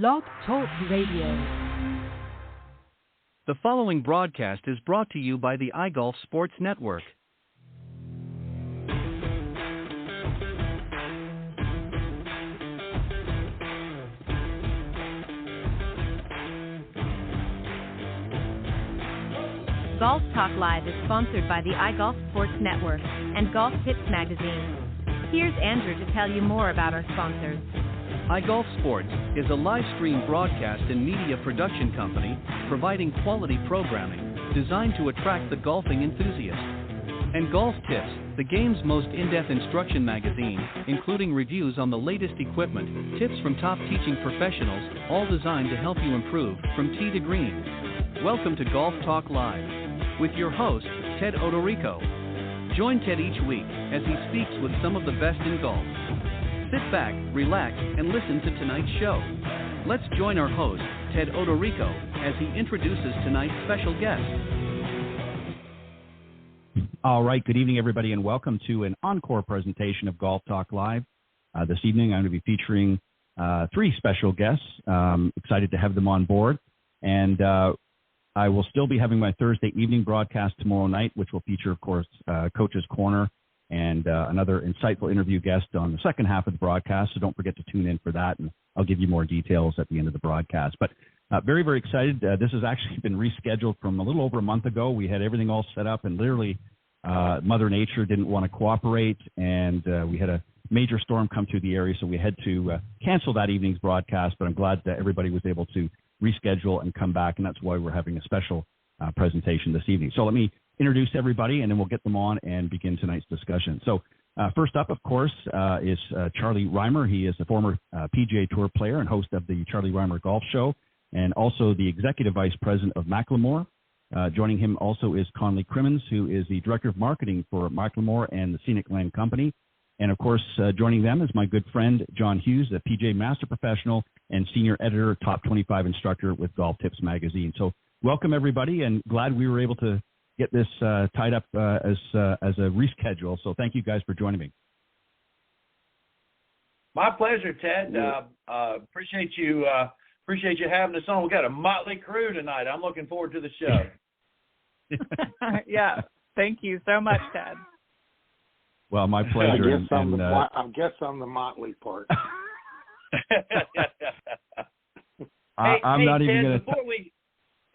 Blog Talk Radio. The following broadcast is brought to you by the iGolf Sports Network. Golf Talk Live is sponsored by the iGolf Sports Network and Golf Tips Magazine. Here's Andrew to tell you more about our sponsors. iGolf Sports is a live stream broadcast and media production company providing quality programming designed to attract the golfing enthusiast. And Golf Tips, the game's most in-depth instruction magazine, including reviews on the latest equipment, tips from top teaching professionals, all designed to help you improve from tee to green. Welcome to Golf Talk Live with your host, Ted Odorico. Join Ted each week as he speaks with some of the best in golf. Sit back, relax, and listen to tonight's show. Let's join our host, Ted Odorico, as he introduces tonight's special guest. All right, good evening, everybody, and welcome to an encore presentation of Golf Talk Live. This evening, I'm going to be featuring three special guests. Excited to have them on board. And I will still be having my Thursday evening broadcast tomorrow night, which will feature, of course, Coach's Corner and another insightful interview guest on the second half of the broadcast. So don't forget to tune in for that, and I'll give you more details at the end of the broadcast. But very, very excited. This has actually been rescheduled from a little over a month ago. We had everything all set up, and literally Mother Nature didn't want to cooperate, and we had a major storm come through the area, so we had to cancel that evening's broadcast. But I'm glad that everybody was able to reschedule and come back, and that's why we're having a special presentation this evening. So let me introduce everybody, and then we'll get them on and begin tonight's discussion. So first up, of course, is Charlie Rymer. He is a former PGA Tour player and host of the Charlie Rymer Golf Show, and also the Executive Vice President of Macklemore. Joining him also is Conley Crimmins, who is the Director of Marketing for Macklemore and the Scenic Land Company. And, of course, joining them is my good friend, John Hughes, a PGA Master Professional and Senior Editor, Top 25 Instructor with Golf Tips Magazine. So welcome, everybody, and glad we were able to get this tied up as a reschedule. So thank you guys for joining me. My pleasure, Ted. Appreciate you having us on. We got a motley crew tonight. I'm looking forward to the show. Yeah, thank you so much, Ted. Well, my pleasure. I guess I'm the motley part. I'm not even going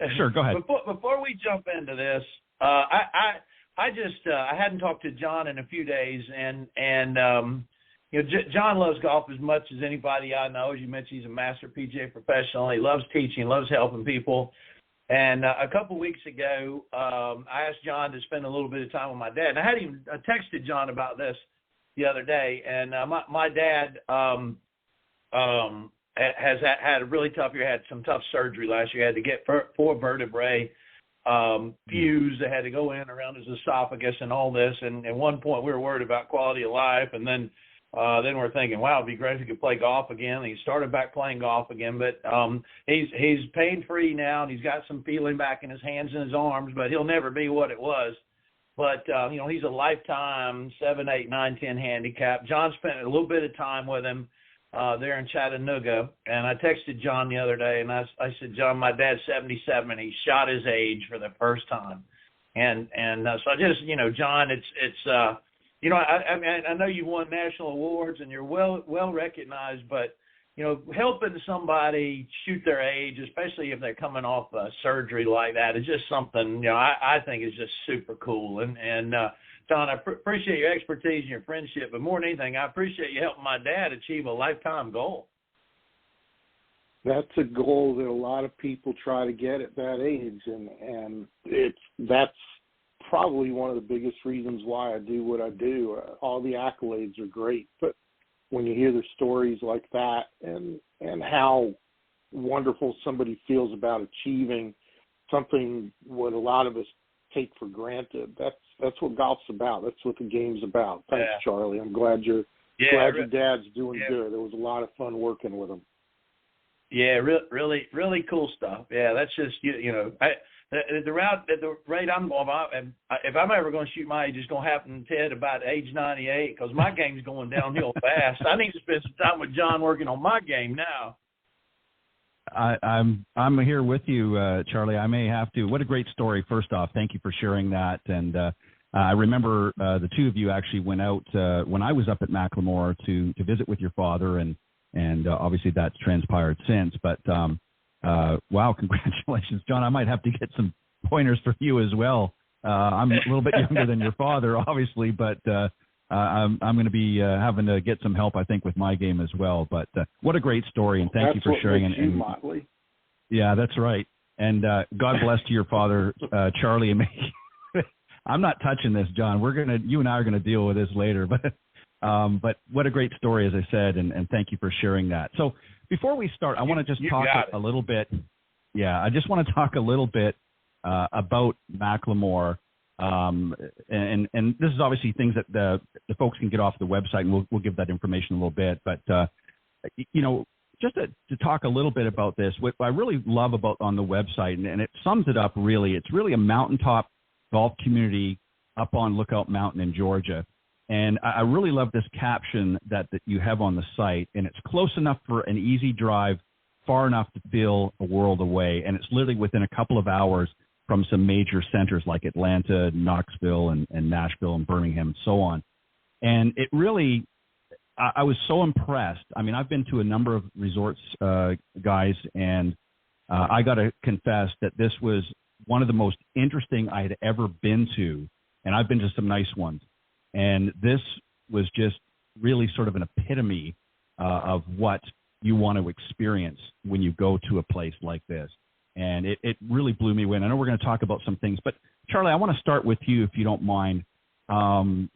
to. Sure, go ahead. Before we jump into this, I hadn't talked to John in a few days, and John loves golf as much as anybody I know. As you mentioned, he's a master PGA professional. He loves teaching, loves helping people. And a couple of weeks ago, I asked John to spend a little bit of time with my dad. And I texted John about this the other day. And my dad has had a really tough year. Had some tough surgery last year. Had to get four vertebrae fused. They had to go in around his esophagus and all this. And at one point, we were worried about quality of life. And then we're thinking, wow, it'd be great if he could play golf again. And he started back playing golf again, but he's pain-free now, and he's got some feeling back in his hands and his arms, but he'll never be what it was. But, he's a lifetime 7, 8, 9, 10 handicap. John spent a little bit of time with him there in Chattanooga, and I texted John the other day, and I said, John, my dad's 77, and he shot his age for the first time. And so I just, John, it's I know you won national awards and you're well recognized, but helping somebody shoot their age, especially if they're coming off surgery like that, is just something I think is just super cool. And John, I appreciate your expertise and your friendship, but more than anything, I appreciate you helping my dad achieve a lifetime goal. That's a goal that a lot of people try to get at that age, and that's probably one of the biggest reasons why I do what I do. All the accolades are great, but when you hear the stories like that and how wonderful somebody feels about achieving something what a lot of us take for granted, that's what golf's about. That's what the game's about. Thanks, Charlie. I'm glad your dad's doing good. It was a lot of fun working with him. Yeah, really, really cool stuff. Yeah, that's just the rate I'm going, if I'm ever going to shoot my age, it's going to happen, Ted, about age 98, because my game's going downhill fast. I need to spend some time with John working on my game now. I'm here with you, Charlie. I may have to. What a great story. First off, thank you for sharing that. And I remember the two of you actually went out when I was up at Macklemore to visit with your father, and obviously that's transpired since. But wow, congratulations, John. I might have to get some pointers for you as well. I'm a little bit younger than your father, obviously, but I'm going to be having to get some help, I think, with my game as well. But what a great story, and thank you for sharing. That's what makes you Motley. Yeah, that's right. And God bless to your father, Charlie. And me. I'm not touching this, John. You and I are gonna deal with this later. But what a great story, as I said, and thank you for sharing that. So before we start, I want to just talk a little bit. Yeah, I just want to talk a little bit about Macklemore. And this is obviously things that the folks can get off the website, and we'll give that information a little bit. But just to talk a little bit about this, what I really love about on the website, and it sums it up really, it's really a mountaintop golf community up on Lookout Mountain in Georgia. And I really love this caption that you have on the site, and it's close enough for an easy drive, far enough to feel a world away. And it's literally within a couple of hours from some major centers like Atlanta, Knoxville, and Nashville, and Birmingham, and so on. And it really, I was so impressed. I mean, I've been to a number of resorts, guys, and I got to confess that this was one of the most interesting I had ever been to, and I've been to some nice ones. And this was just really sort of an epitome of what you want to experience when you go to a place like this. And it really blew me away. And I know we're going to talk about some things, but Charlie, I want to start with you, if you don't mind,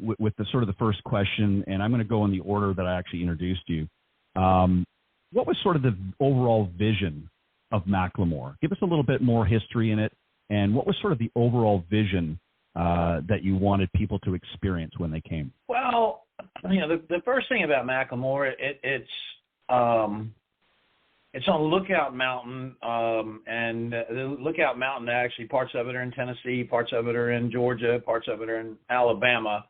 with the sort of the first question, and I'm going to go in the order that I actually introduced you. What was sort of the overall vision of Macklemore? Give us a little bit more history in it, and what was sort of the overall vision that you wanted people to experience when they came? Well, the first thing about Macklemore, it's on Lookout Mountain, and the Lookout Mountain, actually, parts of it are in Tennessee, parts of it are in Georgia, parts of it are in Alabama.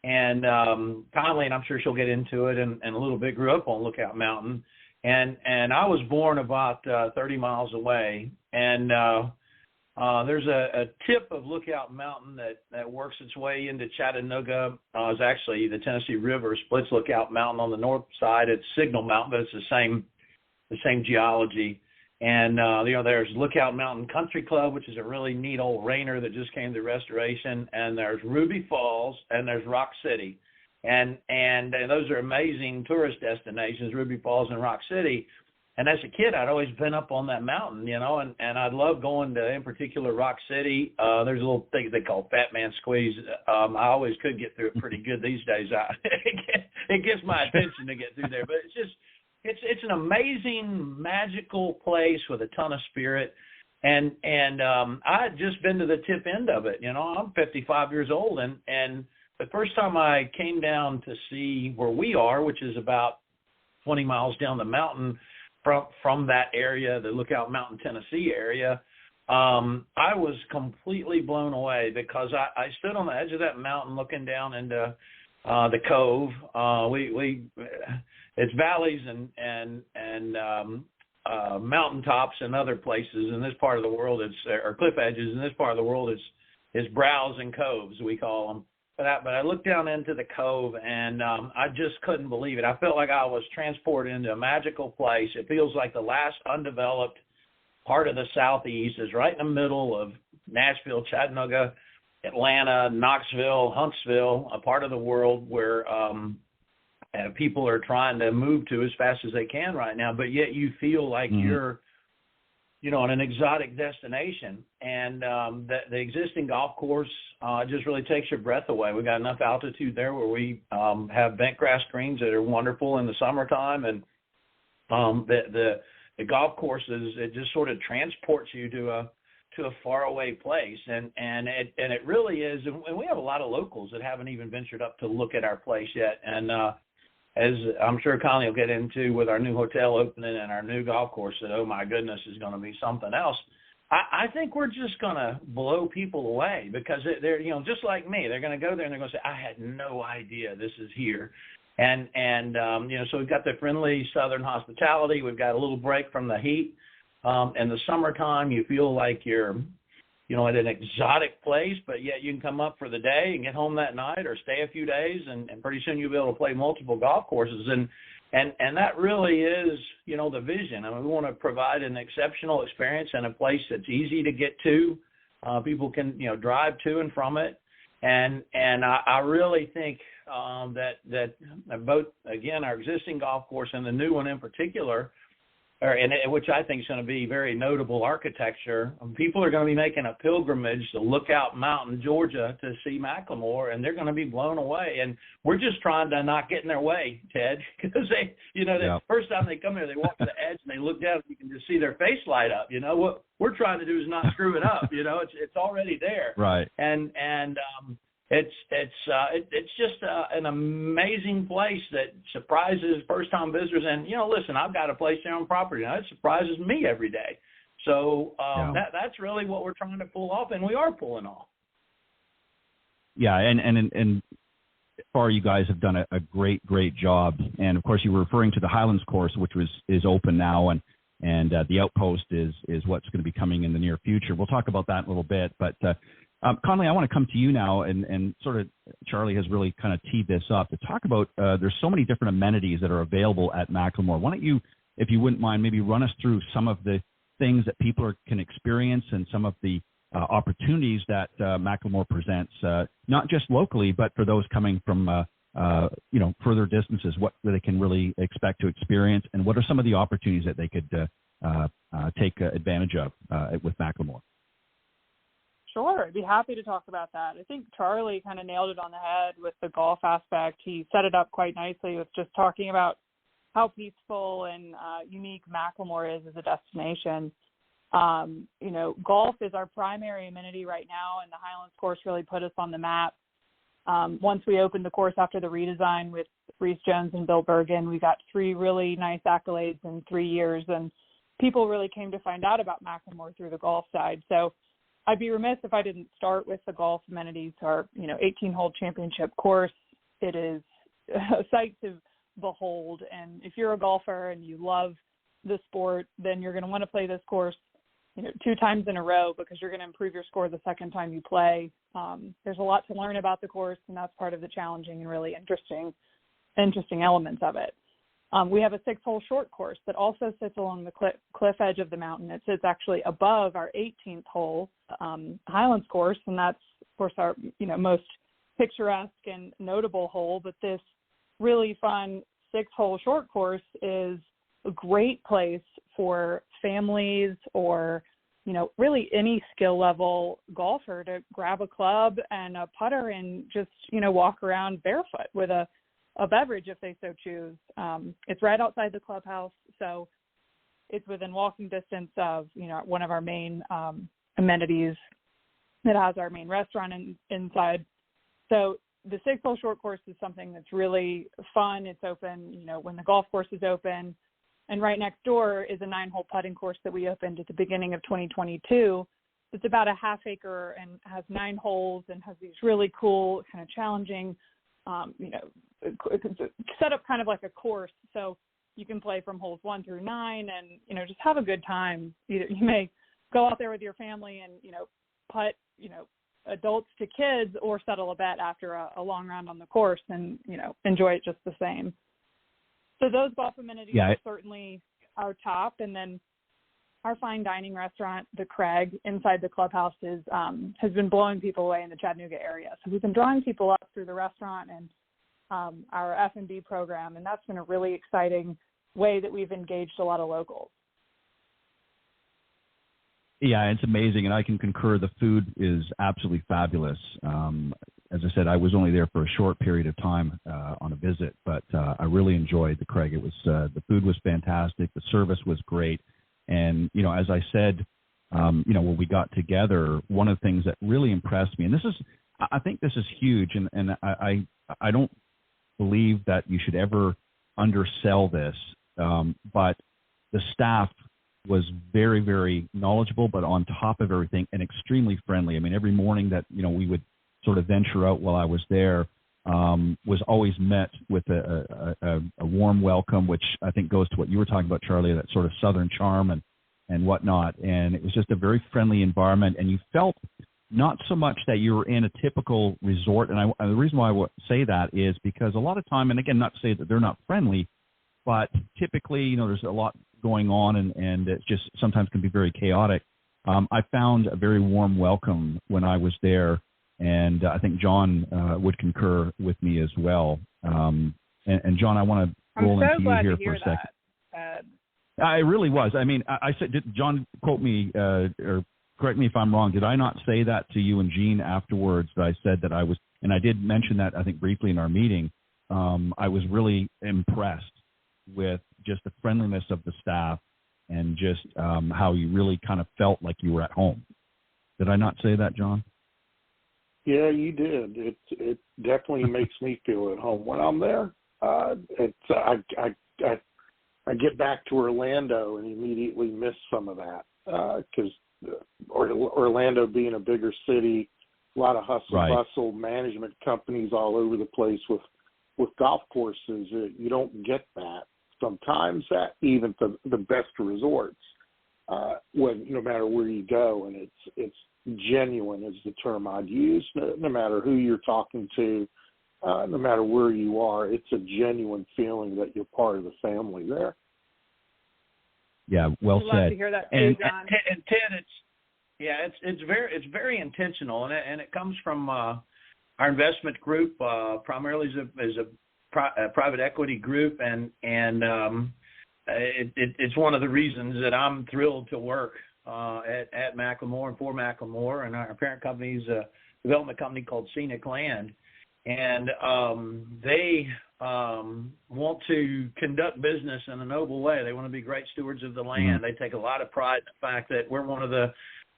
And Conley, and I'm sure she'll get into it, and a little bit, grew up on Lookout Mountain. And I was born about 30 miles away. And there's a tip of Lookout Mountain that works its way into Chattanooga. It's actually the Tennessee River splits Lookout Mountain on the north side. It's Signal Mountain, but it's the same geology. And, there's Lookout Mountain Country Club, which is a really neat old rainer that just came to restoration. And there's Ruby Falls, and there's Rock City. And those are amazing tourist destinations, Ruby Falls and Rock City. And as a kid, I'd always been up on that mountain, and I'd love going to, in particular, Rock City. There's a little thing they call Fat Man Squeeze. I always could get through it pretty good these days. It gets my attention to get through there. But it's an amazing, magical place with a ton of spirit. And I had just been to the tip end of it. I'm 55 years old, and the first time I came down to see where we are, which is about 20 miles down the mountain from that area, the Lookout Mountain, Tennessee area, I was completely blown away because I stood on the edge of that mountain looking down into the cove. It's valleys and mountaintops and other places in this part of the world. Or cliff edges in this part of the world. It's brows and coves, we call them. But I looked down into the cove, and I just couldn't believe it. I felt like I was transported into a magical place. It feels like the last undeveloped part of the Southeast is right in the middle of Nashville, Chattanooga, Atlanta, Knoxville, Huntsville, a part of the world where people are trying to move to as fast as they can right now, but yet you feel like you're on an exotic destination. And the existing golf course just really takes your breath away. We've got enough altitude there where we have bent grass greens that are wonderful in the summertime. And the golf courses, it just sort of transports you to a faraway place. And it really is. And we have a lot of locals that haven't even ventured up to look at our place yet. And as I'm sure Conley will get into with our new hotel opening and our new golf course, that, oh my goodness, is going to be something else. I think we're just going to blow people away because they're, just like me, they're going to go there and they're going to say, I had no idea this is here. And so we've got the friendly Southern hospitality. We've got a little break from the heat. In the summertime, you feel like you're, at an exotic place, but yet you can come up for the day and get home that night or stay a few days, and pretty soon you'll be able to play multiple golf courses. And that really is, the vision. I mean, we want to provide an exceptional experience in a place that's easy to get to. People can, drive to and from it. And I really think that both, again, our existing golf course and the new one in particular, which I think is going to be very notable architecture. People are going to be making a pilgrimage to Lookout Mountain, Georgia, to see Macklemore, and they're going to be blown away. And we're just trying to not get in their way, Ted, because the first time they come here, they walk to the edge and they look down, and you can just see their face light up. What we're trying to do is not screw it up. It's already there. Right. And it's just an amazing place that surprises first-time visitors. And, listen, I've got a place there on property now. It surprises me every day. So that's really what we're trying to pull off, and we are pulling off. Yeah, and far you guys have done a great job. And, of course, you were referring to the Highlands course, which is open now, and the Outpost is what's going to be coming in the near future. We'll talk about that in a little bit, but Conley, I want to come to you now, and sort of Charlie has really kind of teed this up to talk about. There's so many different amenities that are available at Macklemore. Why don't you, if you wouldn't mind, maybe run us through some of the things that people can experience and some of the opportunities that Macklemore presents, not just locally, but for those coming from further distances, what they can really expect to experience, and what are some of the opportunities that they could take advantage of with Macklemore. Sure, I'd be happy to talk about that. I think Charlie kind of nailed it on the head with the golf aspect. He set it up quite nicely with just talking about how peaceful and unique Macklemore is as a destination. Golf is our primary amenity right now, and the Highlands course really put us on the map. Once we opened the course after the redesign with Reese Jones and Bill Bergen, we got 3 really nice accolades in 3 years, and people really came to find out about Macklemore through the golf side. So I'd be remiss if I didn't start with the golf amenities. Our 18-hole championship course, it is a sight to behold. And if you're a golfer and you love the sport, then you're going to want to play this course 2 times in a row, because you're going to improve your score the second time you play. There's a lot to learn about the course, and that's part of the challenging and really interesting elements of it. We have a 6-hole short course that also sits along the cliff edge of the mountain. It sits actually above our 18th hole Highlands course, and that's, of course, our most picturesque and notable hole. But this really fun 6-hole short course is a great place for families or really any skill level golfer to grab a club and a putter and just walk around barefoot with a beverage if they so choose. It's right outside the clubhouse, so it's within walking distance of one of our main amenities that has our main restaurant inside. So the 6-hole short course is something that's really fun. It's open when the golf course is open, and right next door is a 9-hole putting course that we opened at the beginning of 2022. It's about a half acre and has 9 holes and has these really cool, kind of challenging set up kind of like a course, so you can play from holes 1 through 9 and just have a good time. You may go out there with your family and putt adults to kids, or settle a bet after a long round on the course and enjoy it just the same. So those golf amenities are certainly our top, and then our fine dining restaurant, the Craig, inside the clubhouse has been blowing people away in the Chattanooga area. So we've been drawing people up through the restaurant and our F&B program, and that's been a really exciting way that we've engaged a lot of locals. Yeah, it's amazing, and I can concur. The food is absolutely fabulous. As I said, I was only there for a short period of time on a visit, but I really enjoyed the Craig. It was the food was fantastic, the service was great, and as I said, when we got together, one of the things that really impressed me, and I think this is huge, and I don't believe that you should ever undersell this, but the staff was very, very knowledgeable, but on top of everything, and extremely friendly. I mean, every morning that we would sort of venture out while I was there, was always met with a warm welcome, which I think goes to what you were talking about, Charlie, that sort of Southern charm and whatnot. And it was just a very friendly environment, and you felt not so much that you were in a typical resort. And the reason why I would say that is because a lot of time, and again, not to say that they're not friendly, but typically, there's a lot going on, and it just sometimes can be very chaotic. I found a very warm welcome when I was there, and I think John would concur with me as well. And John, I want to roll into you here for a second. I really was. I mean, I said, did John quote me or correct me if I'm wrong? Did I not say that to you and Jean afterwards? That I said that I was, and I did mention that I think briefly in our meeting. I was really impressed with just the friendliness of the staff and just how you really kind of felt like you were at home. Did I not say that, John? Yeah, you did. It definitely makes me feel at home when I'm there. I get back to Orlando and immediately miss some of that because Orlando being a bigger city, a lot of hustle, management companies all over the place with golf courses. You don't get that sometimes at even the best resorts when no matter where you go, and it's genuine is the term I'd use. No matter who you're talking to, no matter where you are, it's a genuine feeling that you're part of the family there. Yeah, well said. I'd love to hear that too, John. And Ted, it's very intentional, and it comes from our investment group, primarily as a private equity group, and it's one of the reasons that I'm thrilled to work at Macklemore and for Macklemore, and our parent company is a development company called Scenic Land, and they want to conduct business in a noble way. They want to be great stewards of the land. They take a lot of pride in the fact that we're one of the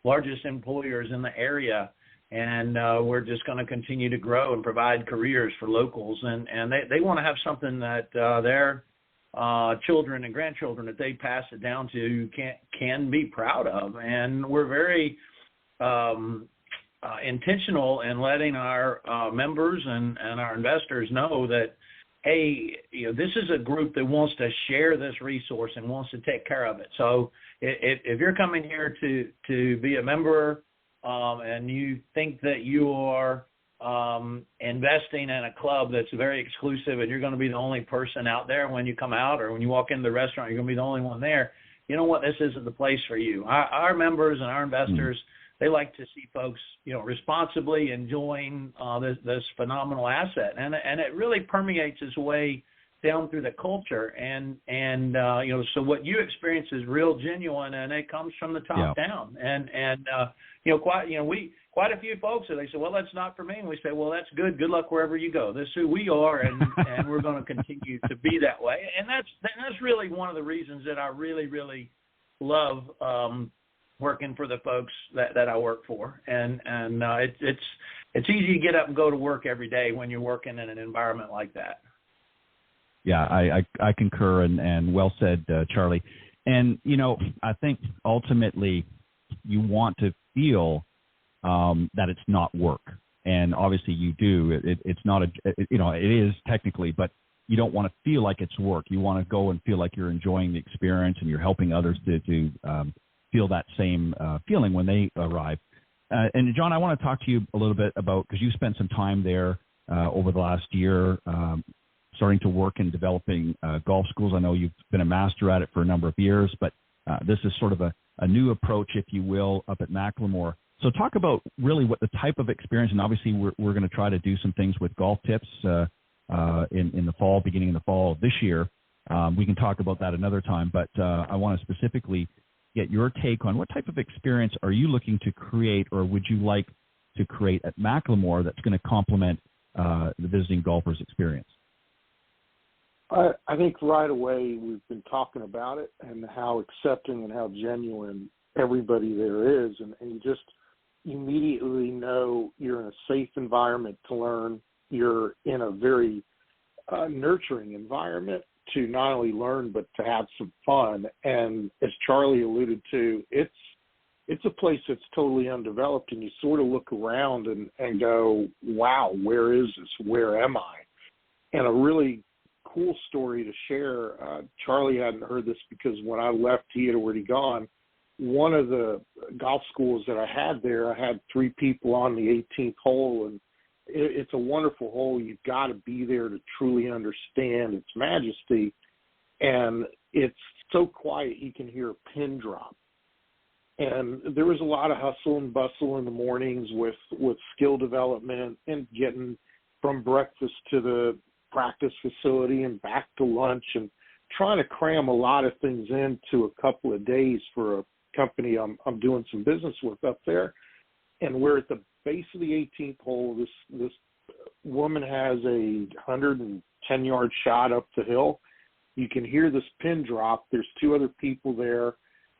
largest employers in the area, and we're just going to continue to grow and provide careers for locals. And they want to have something that their children and grandchildren that they pass it down to can be proud of. And we're very intentional in letting our members and our investors know that, hey, this is a group that wants to share this resource and wants to take care of it. So if you're coming here to be a member and you think that you are investing in a club that's very exclusive and you're going to be the only person out there when you come out, or when you walk into the restaurant, you're going to be the only one there, you know what? This isn't the place for you. Our members and our investors, they like to see folks, responsibly enjoying this phenomenal asset, and it really permeates its way down through the culture, and so what you experience is real genuine, and it comes from the top down, and quite a few folks, they say, well, that's not for me, and we say, well, that's good luck wherever you go. This is who we are, and we're going to continue to be that way, and that's really one of the reasons that I really, really love working for the folks that I work for, and it's easy to get up and go to work every day when you're working in an environment like that. Yeah, I concur, and well said, Charlie. And I think ultimately you want to feel that it's not work, and obviously you do. It's not it is technically, but you don't want to feel like it's work. You want to go and feel like you're enjoying the experience and you're helping others to feel that same feeling when they arrive. And John, I want to talk to you a little bit about, because you spent some time there over the last year starting to work in developing golf schools. I know you've been a master at it for a number of years, but this is sort of a new approach, if you will, up at Macklemore. So talk about really what the type of experience, and obviously we're going to try to do some things with golf tips in the fall, beginning in the fall of this year. We can talk about that another time, but I want to specifically get your take on what type of experience are you looking to create, or would you like to create at Macklemore that's going to complement the visiting golfer's experience? I think right away we've been talking about it and how accepting and how genuine everybody there is, and you just immediately know you're in a safe environment to learn. You're in a very nurturing environment to not only learn but to have some fun. And as Charlie alluded to, it's a place that's totally undeveloped, and you sort of look around and go, wow, where is this? Where am I? And a really cool story to share. Charlie hadn't heard this because when I left, he had already gone. one of the golf schools that I had there, I had 3 people on the 18th hole, and it's a wonderful hole. You've got to be there to truly understand its majesty. And it's so quiet you can hear a pin drop. And there was a lot of hustle and bustle in the mornings with skill development and getting from breakfast to the practice facility and back to lunch, and trying to cram a lot of things into a couple of days for a company I'm doing some business with up there. And we're at the base of the 18th hole. This woman has a 110-yard shot up the hill. You can hear this pin drop. There's 2 other people there.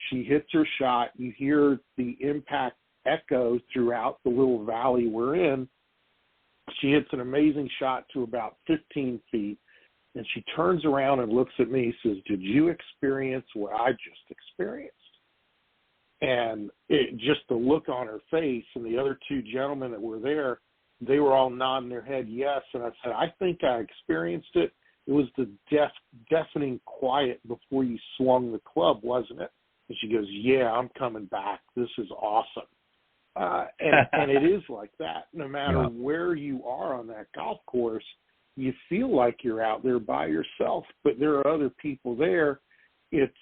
She hits her shot. You hear the impact echo throughout the little valley we're in. She hits an amazing shot to about 15 feet, and she turns around and looks at me and says, "Did you experience what I just experienced?" And just the look on her face, and the other 2 gentlemen that were there, they were all nodding their head yes. And I said, "I think I experienced it. It was the deafening quiet before you swung the club, wasn't it?" And she goes, "Yeah, I'm coming back. This is awesome." And it is like that. No matter where you are on that golf course, you feel like you're out there by yourself, but there are other people there. It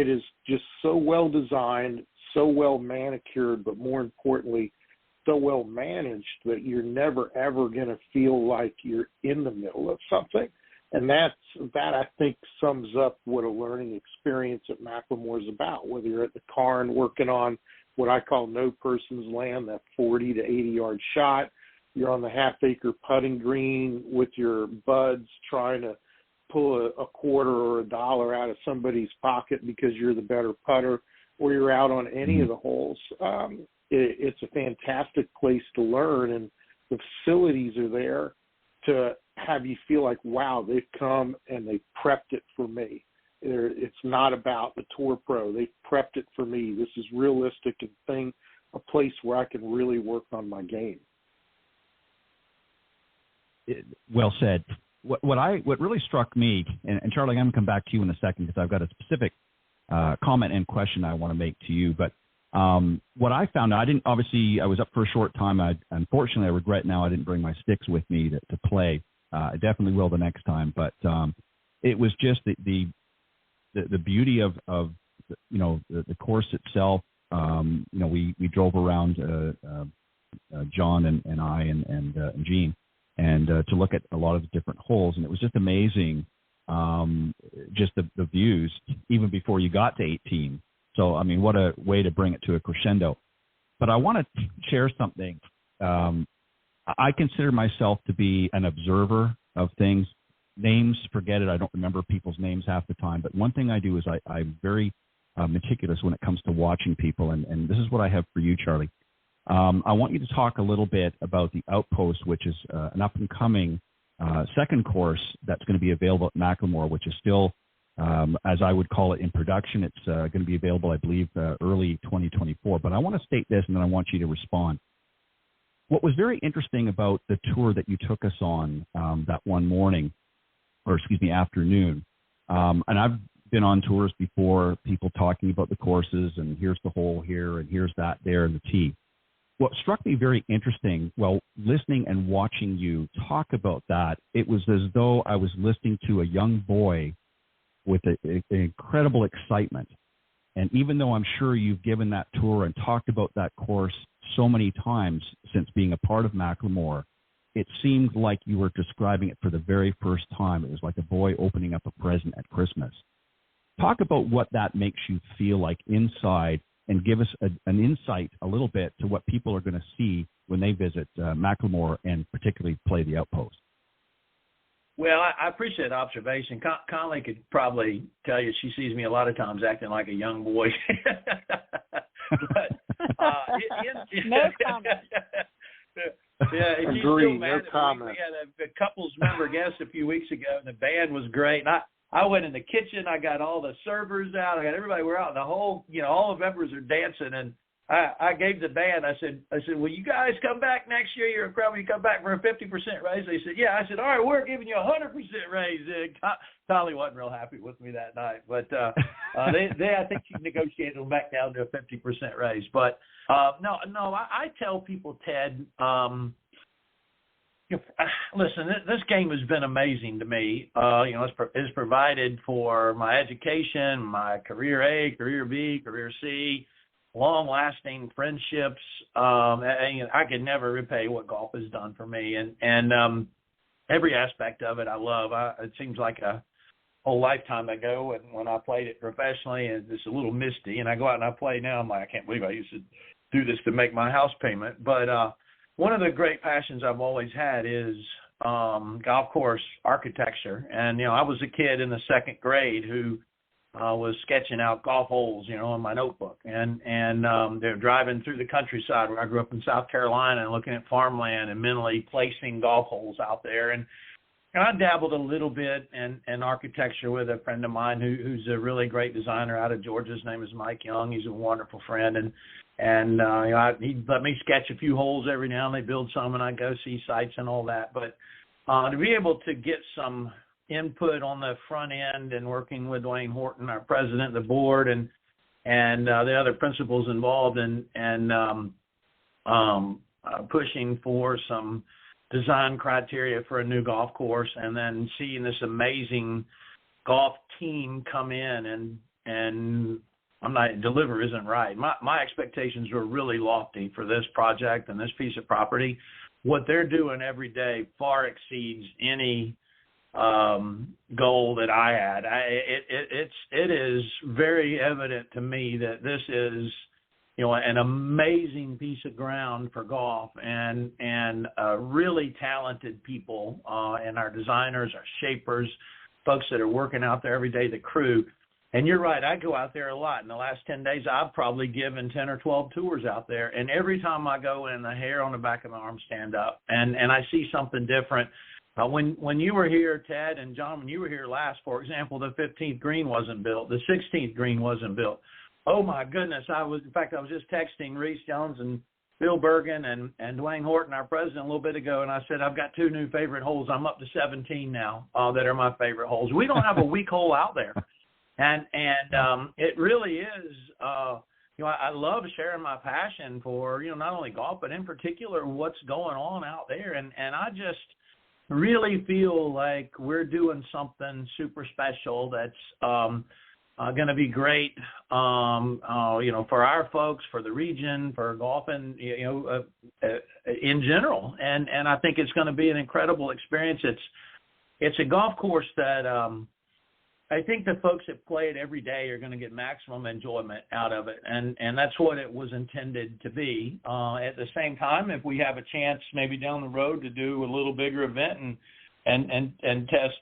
is just so well designed, so well manicured, but more importantly, so well managed that you're never, ever going to feel like you're in the middle of something. And that I think sums up what a learning experience at Macklemore is about, whether you're at the Cairn working on what I call no person's land, that 40 to 80-yard shot. You're on the half-acre putting green with your buds trying to pull a quarter or $1 out of somebody's pocket because you're the better putter, or you're out on any of the holes. It's a fantastic place to learn, and the facilities are there to have you feel like, wow, they've come and they prepped it for me. It's not about the Tour Pro. They've prepped it for me. This is realistic and a place where I can really work on my game. Well said. What really struck me, and Charlie, I'm going to come back to you in a second because I've got a specific comment and question I want to make to you. But what I found, I was up for a short time. Unfortunately, I regret now I didn't bring my sticks with me to play. I definitely will the next time. But it was just the beauty of the course itself. We drove around, John and I and Gene, and to look at a lot of the different holes, and it was just amazing, just the views even before you got to 18. So, I mean, what a way to bring it to a crescendo. But I want to share something. I consider myself to be an observer of things. Names, forget it. I don't remember people's names half the time. But one thing I do is I'm very meticulous when it comes to watching people. And this is what I have for you, Charlie. I want you to talk a little bit about the Outpost, which is an up-and-coming second course that's going to be available at Macklemore, which is still, as I would call it, in production. It's going to be available, I believe, early 2024. But I want to state this, and then I want you to respond. What was very interesting about the tour that you took us on that one morning, afternoon, and I've been on tours before, people talking about the courses, and here's the hole here, and here's that there, and the tee. What struck me very interesting, listening and watching you talk about that, it was as though I was listening to a young boy with an incredible excitement. And even though I'm sure you've given that tour and talked about that course so many times since being a part of Macklemore, it seemed like you were describing it for the very first time. It was like a boy opening up a present at Christmas. Talk about what that makes you feel like inside, and give us an insight a little bit to what people are going to see when they visit Macklemore and particularly play the Outpost. Well, I appreciate the observation. Conley could probably tell you she sees me a lot of times acting like a young boy. But, no comment. Yeah, Agree, still mad no at comment. We had a couples member guest a few weeks ago, and the band was great. And I went in the kitchen. I got all the servers out. I got everybody. We're out in the whole, all the members are dancing. And I gave the band, I said, will you guys come back next year? You're incredible. You come back for a 50% raise? They said, yeah. I said, all right, we're giving you a 100% raise. Conley wasn't real happy with me that night, but they I think she negotiated them back down to a 50% raise. But no, I tell people, Ted, listen, this game has been amazing to me. It's provided for my education, my career A, career B, career C, long-lasting friendships. I could never repay what golf has done for me, and every aspect of it I love. It seems like a whole lifetime ago, and when I played it professionally, and it's a little misty, and I go out and I play now, I'm like, I can't believe I used to do this to make my house payment. But one of the great passions I've always had is golf course architecture. And, I was a kid in the second grade who was sketching out golf holes, in my notebook. And they're driving through the countryside where I grew up in South Carolina and looking at farmland and mentally placing golf holes out there. And I dabbled a little bit in architecture with a friend of mine who's a really great designer out of Georgia. His name is Mike Young. He's a wonderful friend. And he'd let me sketch a few holes every now and then, build some, and I'd go see sites and all that. But to be able to get some input on the front end and working with Dwayne Horton, our president of the board, and the other principals involved, and pushing for some design criteria for a new golf course, and then seeing this amazing golf team come in and deliver isn't right. My expectations were really lofty for this project and this piece of property. What they're doing every day far exceeds any goal that I had. It is very evident to me that this is, an amazing piece of ground for golf, and really talented people, and our designers, our shapers, folks that are working out there every day, the crew. And you're right, I go out there a lot. In the last 10 days, I've probably given 10 or 12 tours out there. And every time I go in, the hair on the back of my arm stand up, and I see something different. When you were here, Ted and John, when you were here last, for example, the 15th green wasn't built. The 16th green wasn't built. Oh, my goodness. I was just texting Reese Jones and Bill Bergen and Dwayne Horton, our president, a little bit ago, and I said, I've got 2 new favorite holes. I'm up to 17 now that are my favorite holes. We don't have a weak hole out there. And it really is, I love sharing my passion for, not only golf, but in particular what's going on out there. And I just really feel like we're doing something super special that's going to be great, for our folks, for the region, for golfing, in general. And I think it's going to be an incredible experience. It's a golf course that I think the folks that play it every day are going to get maximum enjoyment out of it, and that's what it was intended to be. At the same time, if we have a chance maybe down the road to do a little bigger event and test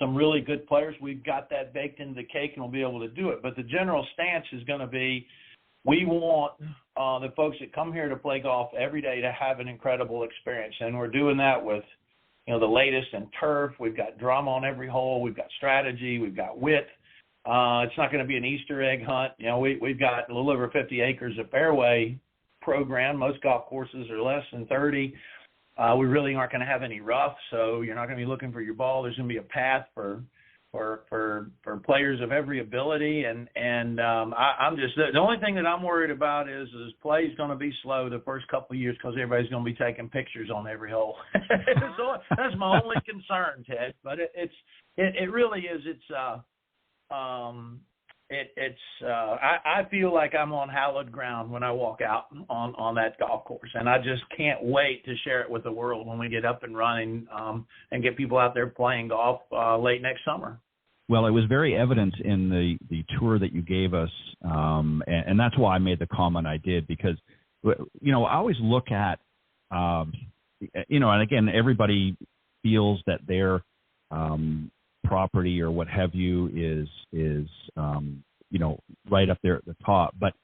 some really good players, we've got that baked into the cake and we'll be able to do it. But the general stance is going to be, we want the folks that come here to play golf every day to have an incredible experience, and we're doing that with the latest in turf. We've got drama on every hole. We've got strategy. We've got wit. It's not going to be an Easter egg hunt. We've got a little over 50 acres of fairway program. Most golf courses are less than 30. We really aren't going to have any rough, so you're not going to be looking for your ball. There's going to be a path for players of every ability, and I'm just, the only thing that I'm worried about is play is going to be slow the first couple of years because everybody's going to be taking pictures on every hole. So that's my only concern, Ted. But it really is. I feel like I'm on hallowed ground when I walk out on that golf course, and I just can't wait to share it with the world when we get up and running and get people out there playing golf late next summer. Well, it was very evident in the tour that you gave us, and that's why I made the comment I did, because, I always look at, and again, everybody feels that their property or what have you is right up there at the top. But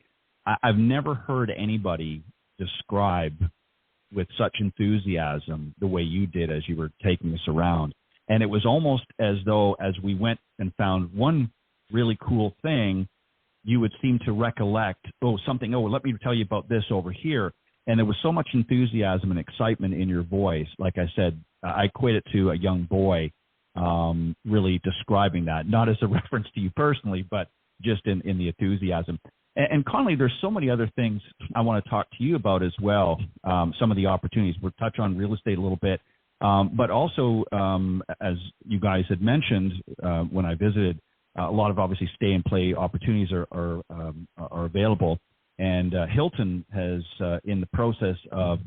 I've never heard anybody describe with such enthusiasm the way you did as you were taking us around. And it was almost as though as we went and found one really cool thing, you would seem to recollect, let me tell you about this over here. And there was so much enthusiasm and excitement in your voice. Like I said, I equate it to a young boy really describing that, not as a reference to you personally, but just in the enthusiasm. And Conley, there's so many other things I want to talk to you about as well, some of the opportunities. We'll touch on real estate a little bit, but also, as you guys had mentioned when I visited, a lot of obviously stay and play opportunities are available. And Hilton has in the process of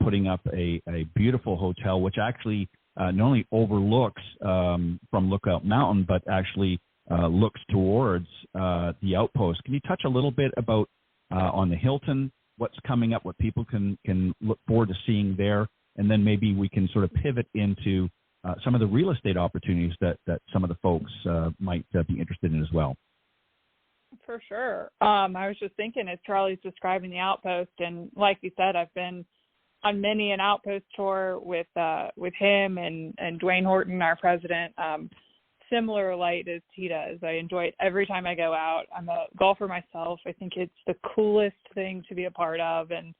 putting up a beautiful hotel, which actually not only overlooks from Lookout Mountain, but actually looks towards the outpost. Can you touch a little bit about on the Hilton, what's coming up, what people can look forward to seeing there, and then maybe we can sort of pivot into some of the real estate opportunities that some of the folks might be interested in as well. For sure. I was just thinking as Charlie's describing the outpost, and like you said, I've been on many an outpost tour with him and Dwayne Horton, our president. Similar light as he does. I enjoy it every time I go out. I'm a golfer myself. I think it's the coolest thing to be a part of. And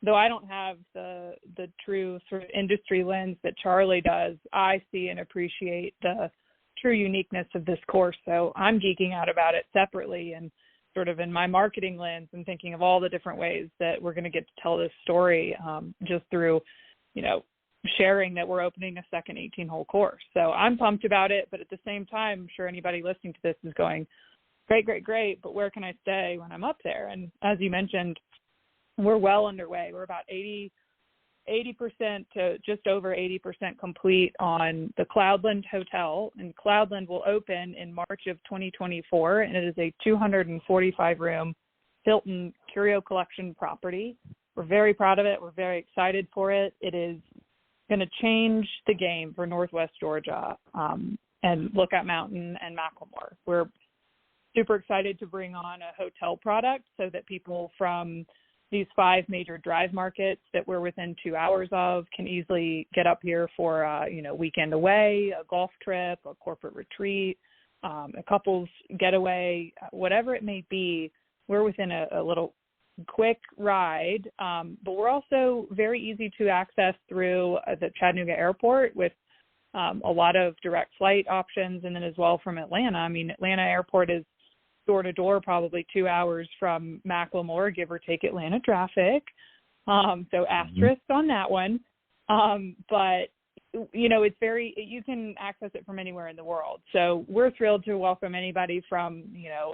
though I don't have the true sort of industry lens that Charlie does, I see and appreciate the true uniqueness of this course. So I'm geeking out about it separately and sort of in my marketing lens and thinking of all the different ways that we're going to get to tell this story just through, sharing that we're opening a second 18-hole course. So I'm pumped about it, but at the same time, I'm sure anybody listening to this is going, great, but where can I stay when I'm up there? And as you mentioned, we're well underway. We're about 80% to just over 80% complete on the Cloudland Hotel, and Cloudland will open in March of 2024, and it is a 245-room Hilton Curio Collection property. We're very proud of it. We're very excited for it. It is going to change the game for Northwest Georgia and Lookout Mountain and Macklemore. We're super excited to bring on a hotel product so that people from these 5 major drive markets that we're within 2 hours of can easily get up here for a weekend away, a golf trip, a corporate retreat, a couple's getaway, whatever it may be. We're within a little quick ride, but we're also very easy to access through the Chattanooga airport with a lot of direct flight options, and then as well from Atlanta. I mean, Atlanta airport is door to door, probably 2 hours from Macklemore, give or take Atlanta traffic. So asterisk on that one. But you can access it from anywhere in the world. So we're thrilled to welcome anybody from,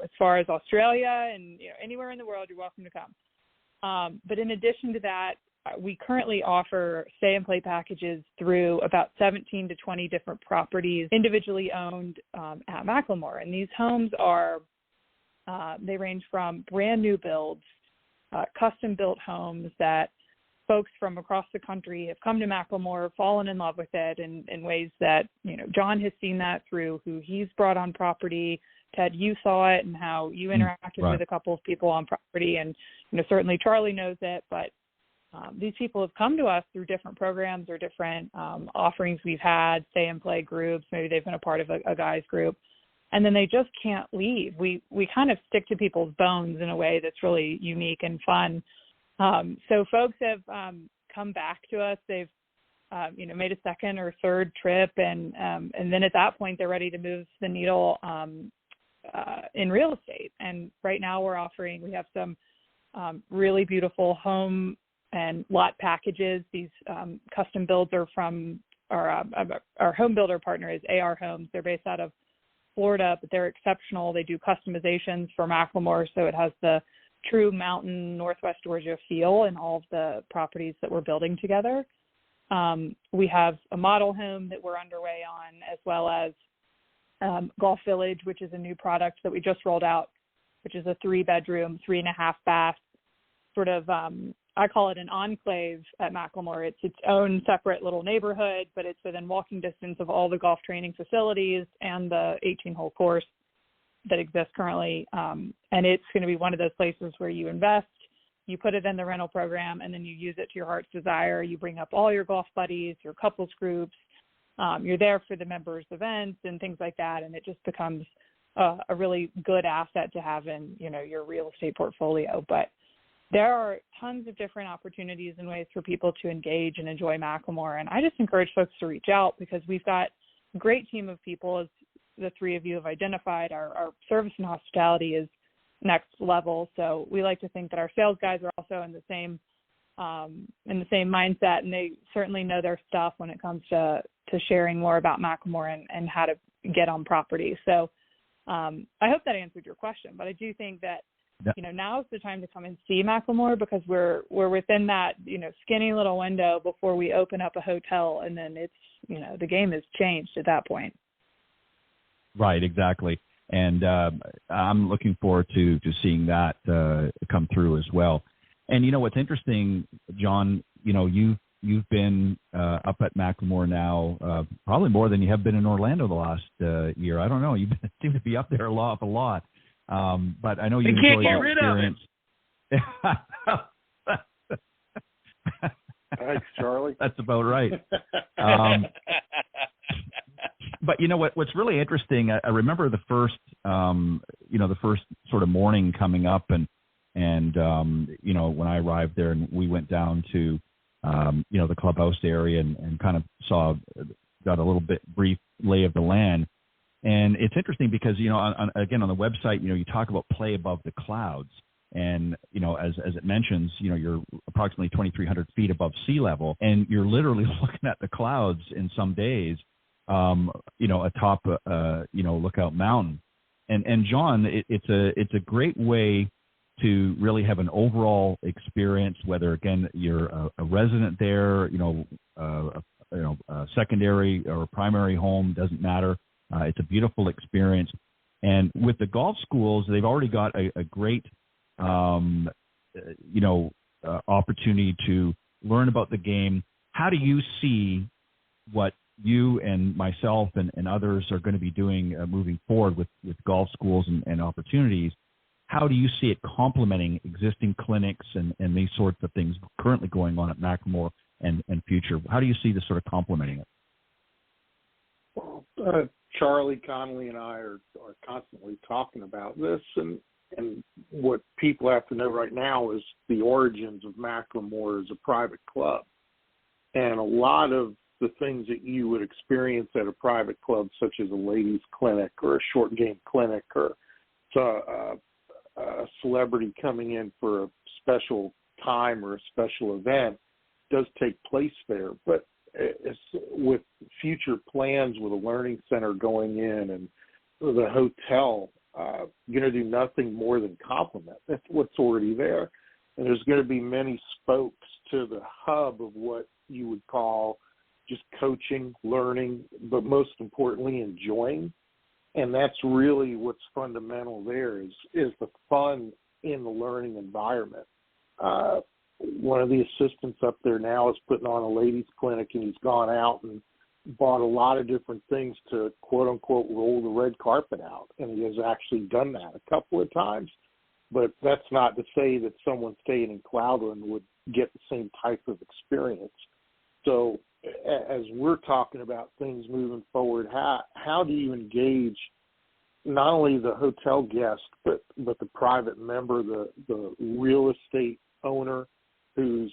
as far as Australia and, anywhere in the world, you're welcome to come. But in addition to that, we currently offer stay and play packages through about 17 to 20 different properties individually owned at Macklemore. And these homes are, they range from brand new builds, custom built homes that folks from across the country have come to Macklemore, fallen in love with it in ways that, John has seen that through who he's brought on property. Ted, you saw it and how you interacted with a couple of people on property. And, certainly Charlie knows it, but these people have come to us through different programs or different offerings we've had, stay and play groups. Maybe they've been a part of a guys group. And then they just can't leave. We kind of stick to people's bones in a way that's really unique and fun. So folks have come back to us. They've, made a second or third trip, and then at that point they're ready to move the needle in real estate. And right now we have some really beautiful home and lot packages. These custom builds are from our home builder partner is AR Homes. They're based out of Florida, but they're exceptional. They do customizations for Macklemore, so it has the true mountain Northwest Georgia feel in all of the properties that we're building together. We have a model home that we're underway on, as well as Golf Village, which is a new product that we just rolled out, which is a 3-bedroom, 3.5 bath, sort of, I call it an enclave at Macklemore. It's its own separate little neighborhood, but it's within walking distance of all the golf training facilities and the 18-hole course that exists currently. And it's going to be one of those places where you invest, you put it in the rental program, and then you use it to your heart's desire. You bring up all your golf buddies, your couples groups. You're there for the members' events and things like that, and it just becomes a really good asset to have in, your real estate portfolio. But there are tons of different opportunities and ways for people to engage and enjoy Macklemore. And I just encourage folks to reach out because we've got a great team of people, as the three of you have identified. Our service and hospitality is next level. So we like to think that our sales guys are also in the same mindset, and they certainly know their stuff when it comes to sharing more about Macklemore and how to get on property. So I hope that answered your question, but I do think that, now is the time to come and see Macklemore because we're within that, skinny little window before we open up a hotel, and then it's, the game has changed at that point. Right, exactly. And I'm looking forward to seeing that come through as well. And, what's interesting, John, you've been up at Macklemore now probably more than you have been in Orlando the last year. I don't know. You seem to be up there a lot. But I know you enjoy the experience. Thanks, Charlie. That's about right. But what's really interesting, I remember the first sort of morning coming up and when I arrived there and we went down to, the clubhouse area and kind of got a little bit brief lay of the land. And it's interesting because, on the website, you talk about play above the clouds. And, as it mentions, you're approximately 2,300 feet above sea level, and you're literally looking at the clouds in some days, atop, Lookout Mountain. And John, it's a great way to really have an overall experience, whether, again, you're a resident there, a secondary or a primary home, doesn't matter. It's a beautiful experience. And with the golf schools, they've already got a great, opportunity to learn about the game. How do you see what you and myself and others are going to be doing moving forward with golf schools and opportunities? How do you see it complementing existing clinics and these sorts of things currently going on at Macklemore and future? How do you see this sort of complementing it? Well, Charlie, Conley, and I are constantly talking about this, and what people have to know right now is the origins of Macklemore as a private club. And a lot of the things that you would experience at a private club, such as a ladies' clinic or a short game clinic or a celebrity coming in for a special time or a special event, does take place there. But with future plans with a learning center going in and the hotel, going to do nothing more than complement. That's what's already there. And there's going to be many spokes to the hub of what you would call just coaching, learning, but most importantly, enjoying. And that's really what's fundamental there is the fun in the learning environment. One of the assistants up there now is putting on a ladies' clinic, and he's gone out and bought a lot of different things to, quote-unquote, roll the red carpet out. And he has actually done that a couple of times. But that's not to say that someone staying in Cloudland would get the same type of experience. So as we're talking about things moving forward, how do you engage not only the hotel guest, but the private member, the real estate owner who's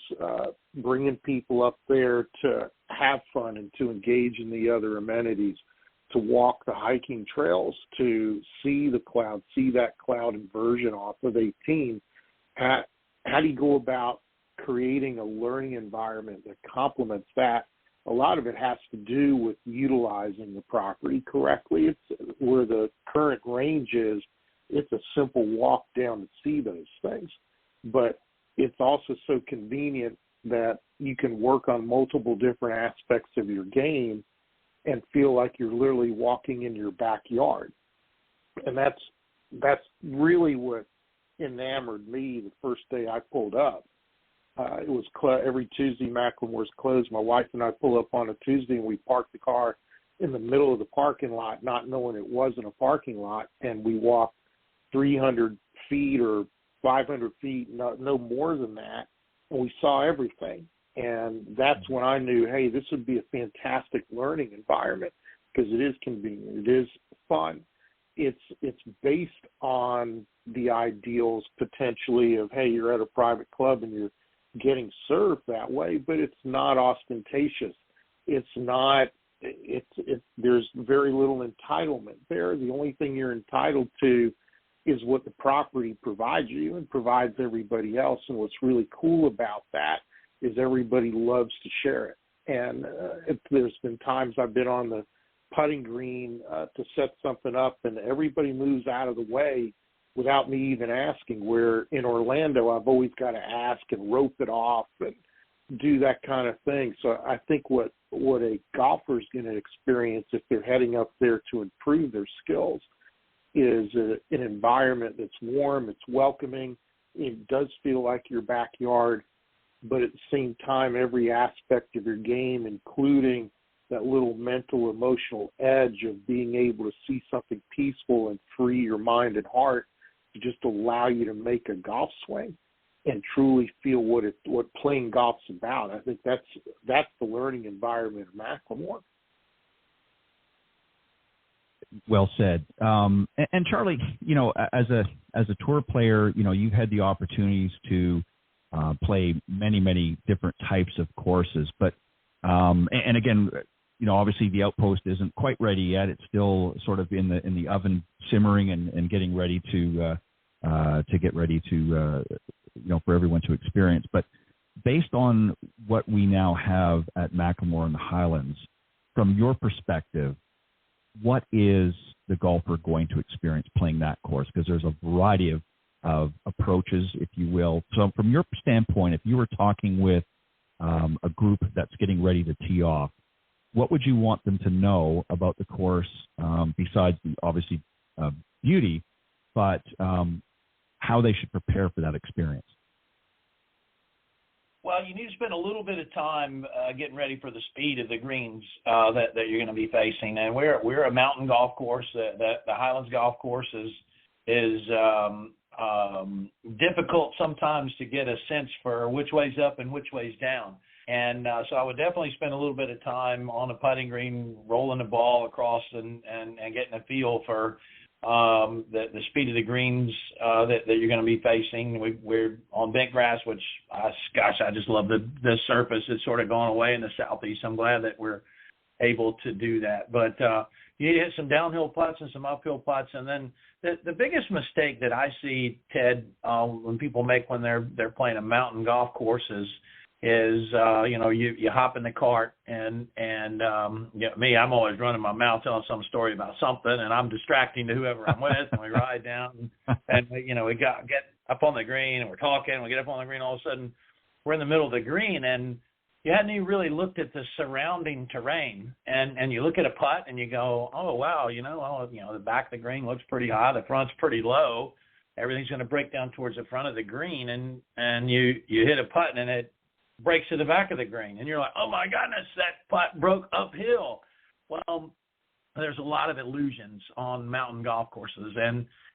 bringing people up there to have fun and to engage in the other amenities, to walk the hiking trails, to see the cloud, see that cloud inversion off of 18. How do you go about creating a learning environment that complements that? A lot of it has to do with utilizing the property correctly. It's where the current range is. It's a simple walk down to see those things. But it's also so convenient that you can work on multiple different aspects of your game and feel like you're literally walking in your backyard. And that's really what enamored me the first day I pulled up. It was every Tuesday, Macklemore's closed. My wife and I pull up on a Tuesday, and we park the car in the middle of the parking lot, not knowing it wasn't a parking lot, and we walked 300 feet or 500 feet, no more than that, and we saw everything. And that's when I knew, hey, this would be a fantastic learning environment because it is convenient, it is fun, it's based on the ideals potentially of, hey, you're at a private club and you're getting served that way, but it's not ostentatious. It's not. There's very little entitlement there. The only thing you're entitled to is what the property provides you and provides everybody else. And what's really cool about that is everybody loves to share it. And there's been times I've been on the putting green to set something up, and everybody moves out of the way without me even asking, where in Orlando I've always got to ask and rope it off and do that kind of thing. So I think what a golfer's going to experience if they're heading up there to improve their skills is an environment that's warm, it's welcoming, it does feel like your backyard, but at the same time, every aspect of your game, including that little mental, emotional edge of being able to see something peaceful and free your mind and heart to just allow you to make a golf swing and truly feel what playing golf's about. I think that's the learning environment of Macklemore. Well said. And Charlie, as a tour player, you've had the opportunities to play many, many different types of courses. But and again, obviously the Outpost isn't quite ready yet. It's still sort of in the oven, simmering and getting ready to get ready to for everyone to experience. But based on what we now have at Macklemore in the Highlands, from your perspective, what is the golfer going to experience playing that course? Because there's a variety of approaches, if you will. So from your standpoint, if you were talking with a group that's getting ready to tee off, what would you want them to know about the course besides the obviously beauty, but how they should prepare for that experience? Well, you need to spend a little bit of time getting ready for the speed of the greens that you're going to be facing. And we're a mountain golf course. The Highlands golf course is difficult sometimes to get a sense for which way's up and which way's down. And so I would definitely spend a little bit of time on a putting green, rolling the ball across and getting a feel for the speed of the greens that you're going to be facing. We're on bent grass, which, I just love the surface. It's sort of gone away in the Southeast. I'm glad that we're able to do that. But you need to hit some downhill putts and some uphill putts. And then the biggest mistake that I see, Ted, when people make when they're playing a mountain golf course is you hop in the cart and me, I'm always running my mouth telling some story about something, and I'm distracting to whoever I'm with, and we ride down and we get up on the green and we're talking, and we get up on the green, all of a sudden we're in the middle of the green and you hadn't even really looked at the surrounding terrain, and you look at a putt and you go, oh wow, the back of the green looks pretty high, the front's pretty low, everything's going to break down towards the front of the green, and you hit a putt and it breaks to the back of the green, and you're like, oh my goodness, that putt broke uphill. Well, there's a lot of illusions on mountain golf courses,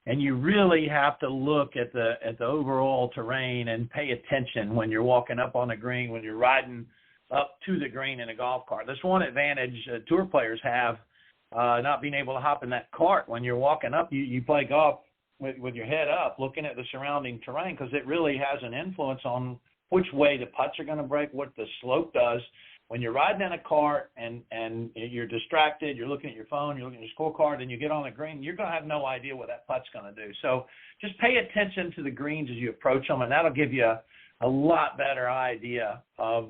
and you really have to look at the overall terrain and pay attention when you're walking up on the green, when you're riding up to the green in a golf cart. That's one advantage tour players have, not being able to hop in that cart. When you're walking up, you play golf with your head up, looking at the surrounding terrain, because it really has an influence on which way the putts are going to break, what the slope does. When you're riding in a cart and you're distracted, you're looking at your phone, you're looking at your scorecard, and you get on the green, you're going to have no idea what that putt's going to do. So just pay attention to the greens as you approach them, and that'll give you a lot better idea of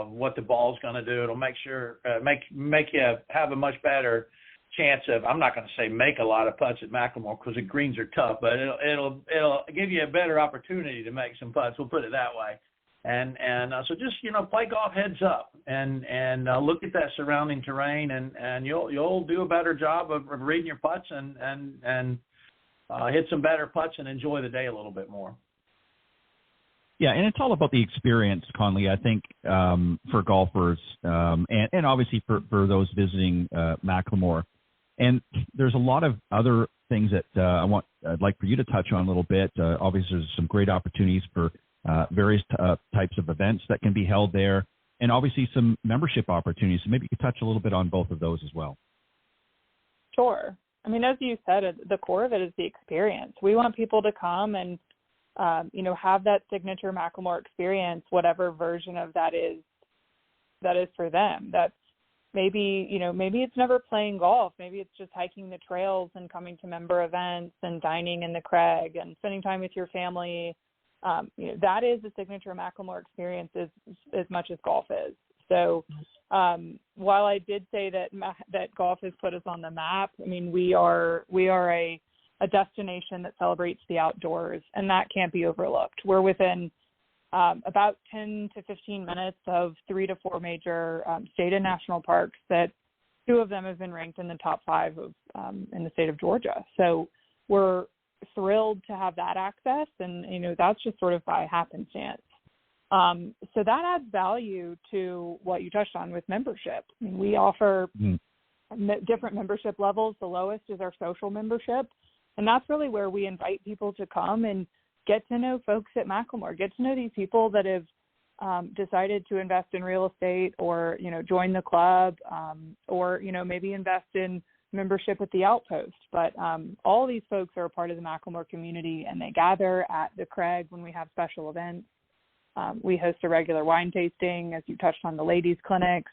what the ball's going to do. It'll make you have a much better chance of, I'm not going to say make a lot of putts at Macklemore because the greens are tough, but it'll give you a better opportunity to make some putts. We'll put it that way. And so just, play golf heads up and look at that surrounding terrain, and you'll do a better job of reading your putts and hit some better putts and enjoy the day a little bit more. Yeah, and it's all about the experience, Conley, I think, for golfers and obviously for those visiting Macklemore. And there's a lot of other things that I'd like for you to touch on a little bit. Obviously, there's some great opportunities for various types of events that can be held there, and obviously some membership opportunities. So maybe you could touch a little bit on both of those as well. Sure. I mean, as you said, at the core of it is the experience. We want people to come and, have that signature Macklemore experience, whatever version of that is for them. That's maybe it's never playing golf. Maybe it's just hiking the trails and coming to member events and dining in the Craig and spending time with your family. That is the signature Macklemore experience as much as golf is. So while I did say that golf has put us on the map, I mean, we are a destination that celebrates the outdoors, and that can't be overlooked. We're within about 10 to 15 minutes of 3 to 4 major state and national parks that 2 of them have been ranked in the top 5 in the state of Georgia. So we're thrilled to have that access, and, that's just sort of by happenstance. So that adds value to what you touched on with membership. I mean, we offer different membership levels. The lowest is our social membership, and that's really where we invite people to come and get to know folks at Macklemore, get to know these people that have decided to invest in real estate or, join the club or, maybe invest in membership at the Outpost. But all these folks are a part of the Macklemore community, and they gather at the Craig when we have special events. We host a regular wine tasting, as you touched on, the ladies' clinics.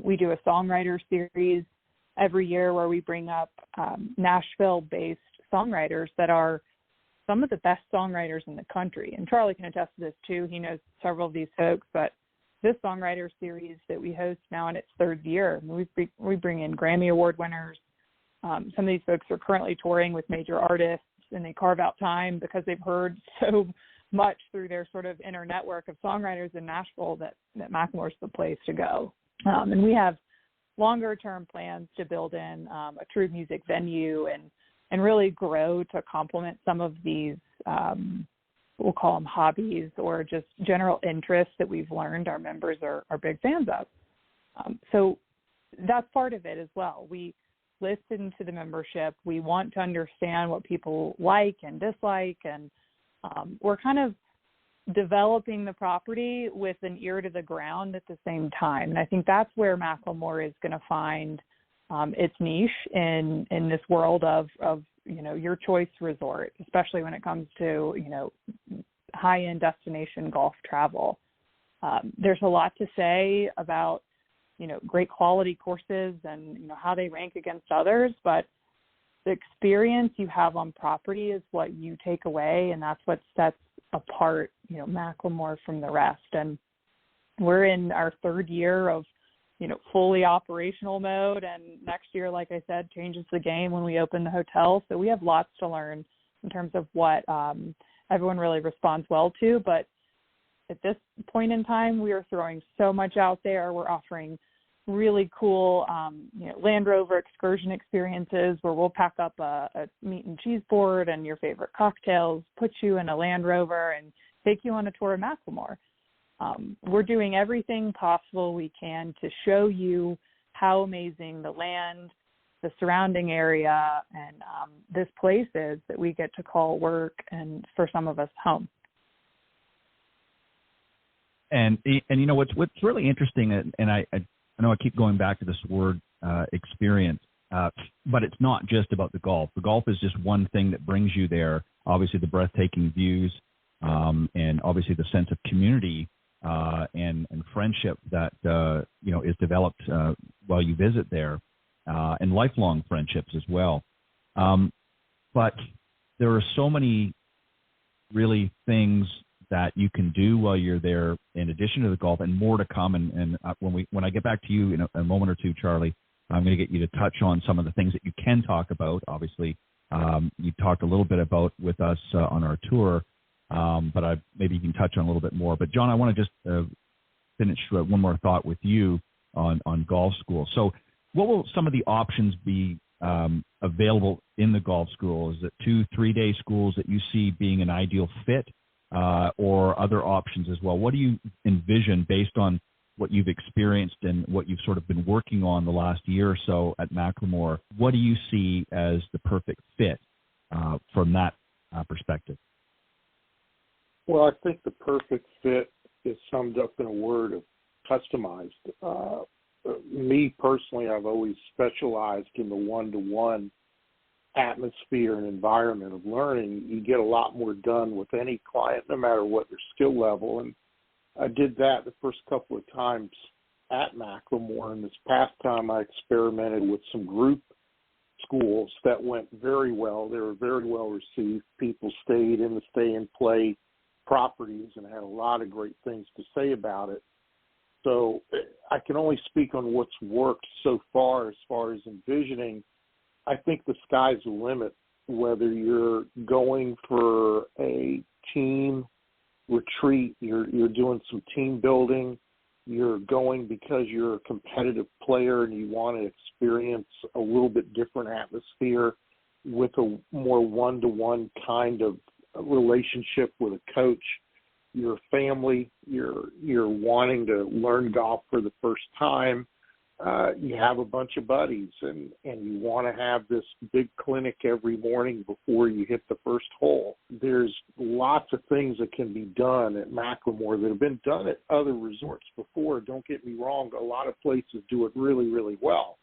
We do a songwriter series every year where we bring up Nashville-based songwriters that are some of the best songwriters in the country. And Charlie can attest to this too. He knows several of these folks, but this songwriter series that we host now in its 3rd year, we bring in Grammy Award winners. Some of these folks are currently touring with major artists, and they carve out time because they've heard so much through their sort of inner network of songwriters in Nashville that Macklemore's the place to go. And we have longer-term plans to build in a true music venue and really grow to complement some of these, we'll call them hobbies or just general interests that we've learned our members are big fans of. So that's part of it as well. We listen to the membership. We want to understand what people like and dislike, and we're kind of developing the property with an ear to the ground at the same time. And I think that's where Macklemore is going to find its niche in this world of your choice resort, especially when it comes to, high-end destination golf travel. There's a lot to say about, great quality courses and, how they rank against others, but the experience you have on property is what you take away, and that's what sets apart, Macklemore from the rest. And we're in our 3rd year of, fully operational mode, and next year, like I said, changes the game when we open the hotel. So we have lots to learn in terms of what everyone really responds well to. But at this point in time, we are throwing so much out there. We're offering really cool, Land Rover excursion experiences where we'll pack up a meat and cheese board and your favorite cocktails, put you in a Land Rover, and take you on a tour of Macklemore. We're doing everything possible we can to show you how amazing the land, the surrounding area, and this place is that we get to call work and, for some of us, home. And what's really interesting, and I know I keep going back to this word experience, but it's not just about the golf. The golf is just one thing that brings you there. Obviously, the breathtaking views, and obviously the sense of community and friendship that is developed while you visit there, and lifelong friendships as well. But there are so many really things that you can do while you're there in addition to the golf, and more to come. And when I get back to you in a moment or two, Charlie, I'm going to get you to touch on some of the things that you can talk about. Obviously, you talked a little bit about with us on our tour, but maybe you can touch on a little bit more. But John, I want to just finish one more thought with you on golf school. So what will some of the options be available in the golf school? Is it 2-3 day schools that you see being an ideal fit? Or other options as well? What do you envision based on what you've experienced and what you've sort of been working on the last year or so at Macklemore? What do you see as the perfect fit from that perspective? Well, I think the perfect fit is summed up in a word of customized. Me personally, I've always specialized in the one-to-one atmosphere and environment of learning, you get a lot more done with any client, no matter what their skill level. And I did that the first couple of times at Macklemore, and this past time I experimented with some group schools that went very well. They were very well received. People stayed in the stay and play properties and had a lot of great things to say about it. So I can only speak on what's worked so far as envisioning. I think the sky's the limit, whether you're going for a team retreat, you're doing some team building, you're going because you're a competitive player and you want to experience a little bit different atmosphere with a more one-to-one kind of relationship with a coach. You're a family, you're wanting to learn golf for the first time. You have a bunch of buddies and you want to have this big clinic every morning before you hit the first hole. There's lots of things that can be done at Macklemore that have been done at other resorts before. Don't get me wrong, a lot of places do it really, really well.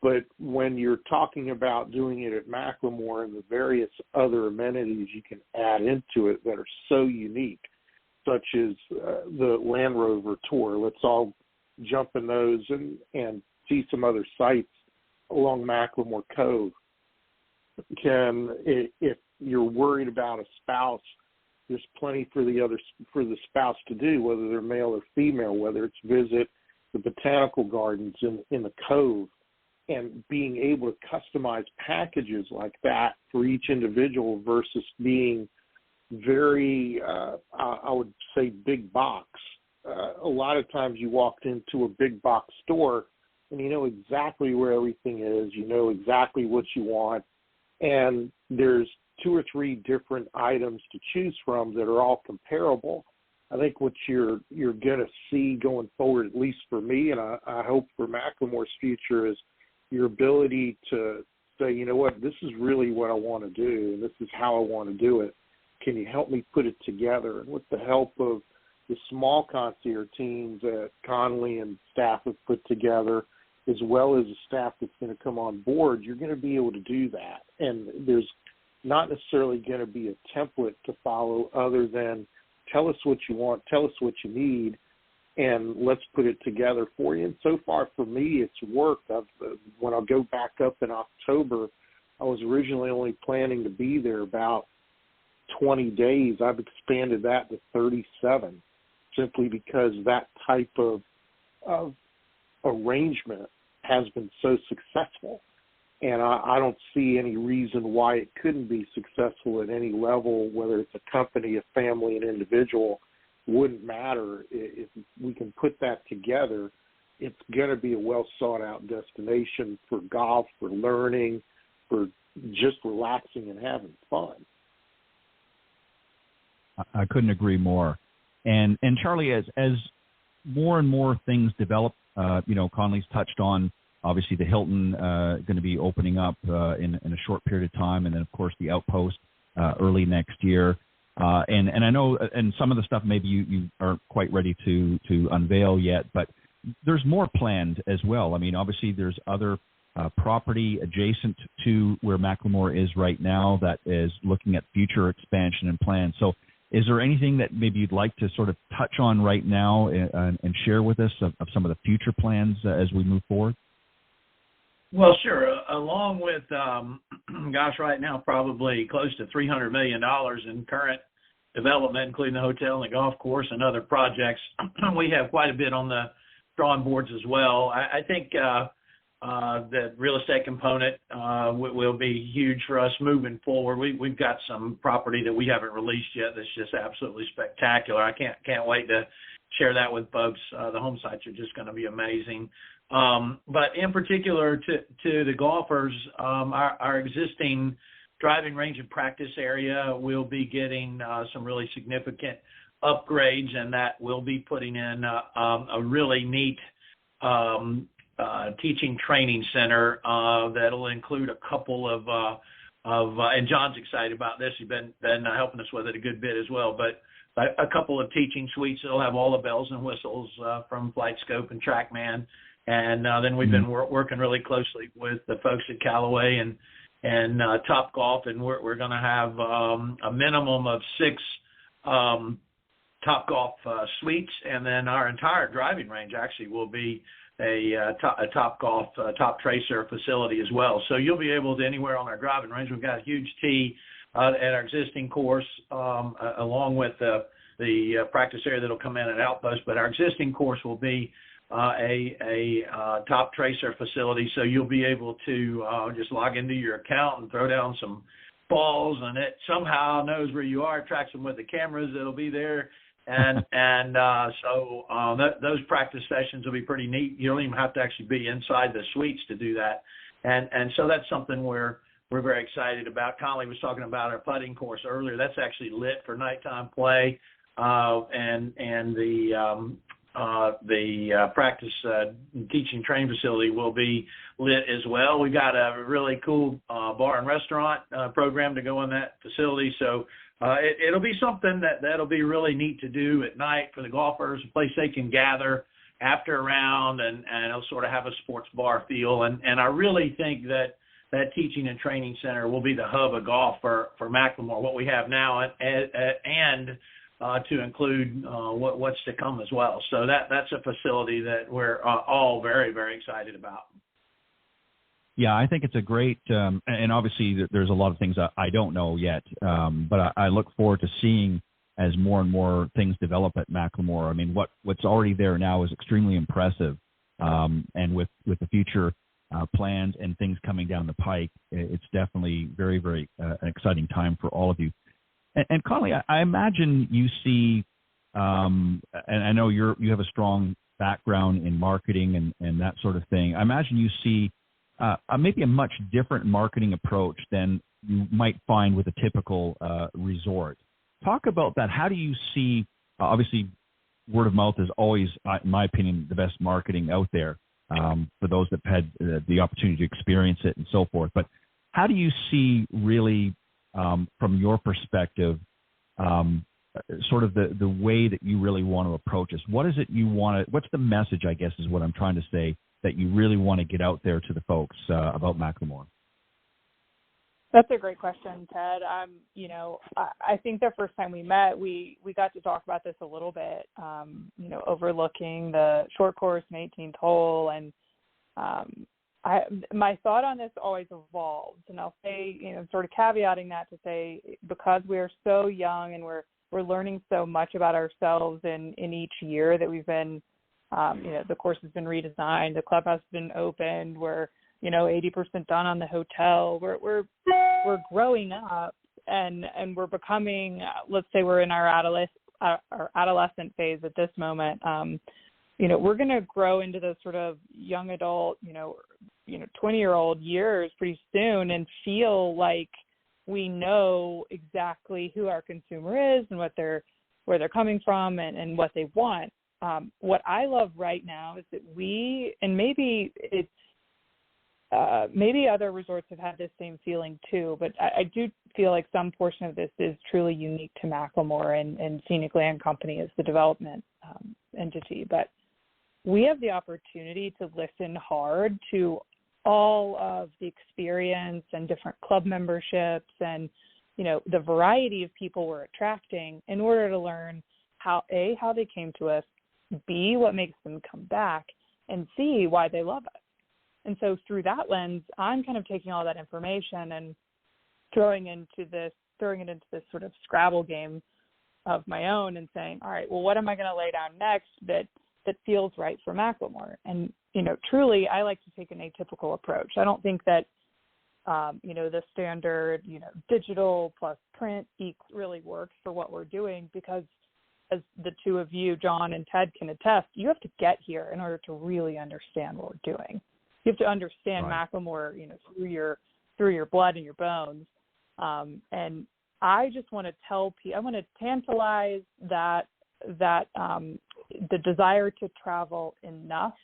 But when you're talking about doing it at Macklemore and the various other amenities you can add into it that are so unique, such as the Land Rover tour, let's all jump in those and see some other sites along Macklemore Cove. If you're worried about a spouse, there's plenty for the spouse to do, whether they're male or female, whether it's visit the botanical gardens in the Cove, and being able to customize packages like that for each individual versus being very, I would say, big box. A lot of times you walked into a big box store and you know exactly where everything is, you know exactly what you want, and there's 2 or 3 different items to choose from that are all comparable. I think what you're going to see going forward, at least for me, and I hope for Macklemore's future, is your ability to say, you know what, this is really what I want to do, and this is how I want to do it. Can you help me put it together? And with the help of the small concierge teams that Conley and staff have put together, as well as the staff that's going to come on board, you're going to be able to do that. And there's not necessarily going to be a template to follow other than tell us what you want, tell us what you need, and let's put it together for you. And so far for me, it's worked. When I go back up in October, I was originally only planning to be there about 20 days. I've expanded that to 37 simply because that type of arrangement has been so successful. And I don't see any reason why it couldn't be successful at any level, whether it's a company, a family, an individual. Wouldn't matter. If we can put that together, it's going to be a well-sought-out destination for golf, for learning, for just relaxing and having fun. I couldn't agree more. And Charlie, as more and more things develop, Conley's touched on, obviously, the Hilton going to be opening up in a short period of time, and then, of course, the Outpost early next year. And I know, and some of the stuff maybe you aren't quite ready to unveil yet, but there's more planned as well. I mean, obviously, there's other property adjacent to where Macklemore is right now that is looking at future expansion and plans. So is there anything that maybe you'd like to sort of touch on right now and share with us of some of the future plans as we move forward? Well, sure. Along with, right now probably close to $300 million in current development, including the hotel and the golf course and other projects, we have quite a bit on the drawing boards as well. I think the real estate component will be huge for us moving forward. We've got some property that we haven't released yet that's just absolutely spectacular. I can't wait to share that with folks. The home sites are just going to be amazing. But in particular to the golfers, our existing driving range and practice area will be getting some really significant upgrades, and that will be putting in a really neat teaching training center that'll include a couple of and John's excited about this. He's been helping us with it a good bit as well, but a couple of teaching suites that'll have all the bells and whistles from Flight Scope and TrackMan. And then we've been working really closely with the folks at Callaway Top Golf, and we're going to have a minimum of 6 Top Golf suites, and then our entire driving range actually will be a Top Golf Top Tracer facility as well. So you'll be able to anywhere on our driving range. We've got a huge tee at our existing course, along with the practice area that'll come in at Outpost. But our existing course will be a Top Tracer facility, so you'll be able to just log into your account and throw down some balls, and it somehow knows where you are, tracks them with the cameras that'll be there. So those practice sessions will be pretty neat. You don't even have to actually be inside the suites to do that. And so that's something we're very excited about. Conley was talking about our putting course earlier. That's actually lit for nighttime play. And the practice teaching training facility will be lit as well. We've got a really cool bar and restaurant program to go in that facility. So it'll be something that'll be really neat to do at night for the golfers, a place they can gather after a round, and it'll sort of have a sports bar feel. And I really think that teaching and training center will be the hub of golf for Macklemore, what we have now, and to include what's to come as well. So that's a facility that we're all very, very excited about. Yeah, I think it's a great, and obviously there's a lot of things I don't know yet, but I look forward to seeing as more and more things develop at Macklemore. I mean, what's already there now is extremely impressive, and with the future plans and things coming down the pike, it's definitely very, very an exciting time for all of you. And Conley, I imagine you see, and I know you have a strong background in marketing and that sort of thing. I imagine you see maybe a much different marketing approach than you might find with a typical resort. Talk about that. How do you see, obviously, word of mouth is always, in my opinion, the best marketing out there for those that had the opportunity to experience it and so forth. But how do you see really, from your perspective, sort of the way that you really want to approach this? What is it you want to, what's the message, I guess, is what I'm trying to say, that you really want to get out there to the folks about Macklemore? That's a great question, Ted. I think the first time we met, we got to talk about this a little bit, overlooking the short course and 18th hole. And my thought on this always evolves. And I'll say, sort of caveating that to say, because we're so young and we're learning so much about ourselves in each year that we've been, the course has been redesigned, the clubhouse has been opened, we're 80% done on the hotel. We're growing up and we're becoming, let's say we're in our adolescent phase at this moment. We're going to grow into those sort of young adult, 20-year-old years pretty soon, and feel like we know exactly who our consumer is and where they're coming from and what they want. What I love right now is that maybe other resorts have had this same feeling too, but I do feel like some portion of this is truly unique to Macklemore and Scenic Land Company as the development entity. But we have the opportunity to listen hard to all of the experience and different club memberships and, the variety of people we're attracting in order to learn how they came to us, B, what makes them come back, and C, why they love us. And so through that lens, I'm kind of taking all that information and throwing it into this sort of Scrabble game of my own and saying, all right, well, what am I going to lay down next that feels right for Macklemore? And, truly, I like to take an atypical approach. I don't think that, the standard, digital plus print really works for what we're doing, because as the two of you, John and Ted, can attest, you have to get here in order to really understand what we're doing. You have to understand Macklemore, through your blood and your bones. And I just want to tell people, I want to tantalize that the desire to travel enough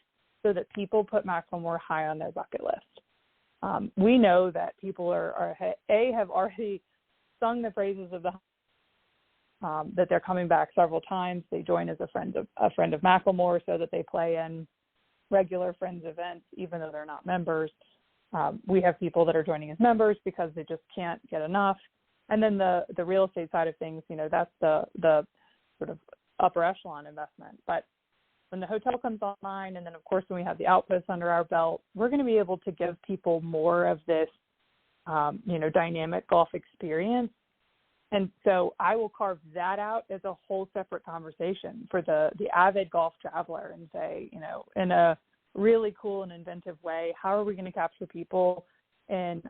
so that people put Macklemore high on their bucket list. We know that people have already sung the praises of that they're coming back several times. They join as a friend of Macklemore so that they play in regular Friends events, even though they're not members. We have people that are joining as members because they just can't get enough. And then the real estate side of things, that's the sort of upper echelon investment. But when the hotel comes online, and then, of course, when we have the Outposts under our belt, we're going to be able to give people more of this, dynamic golf experience. And so I will carve that out as a whole separate conversation for the avid golf traveler and say, in a really cool and inventive way, how are we going to capture people and,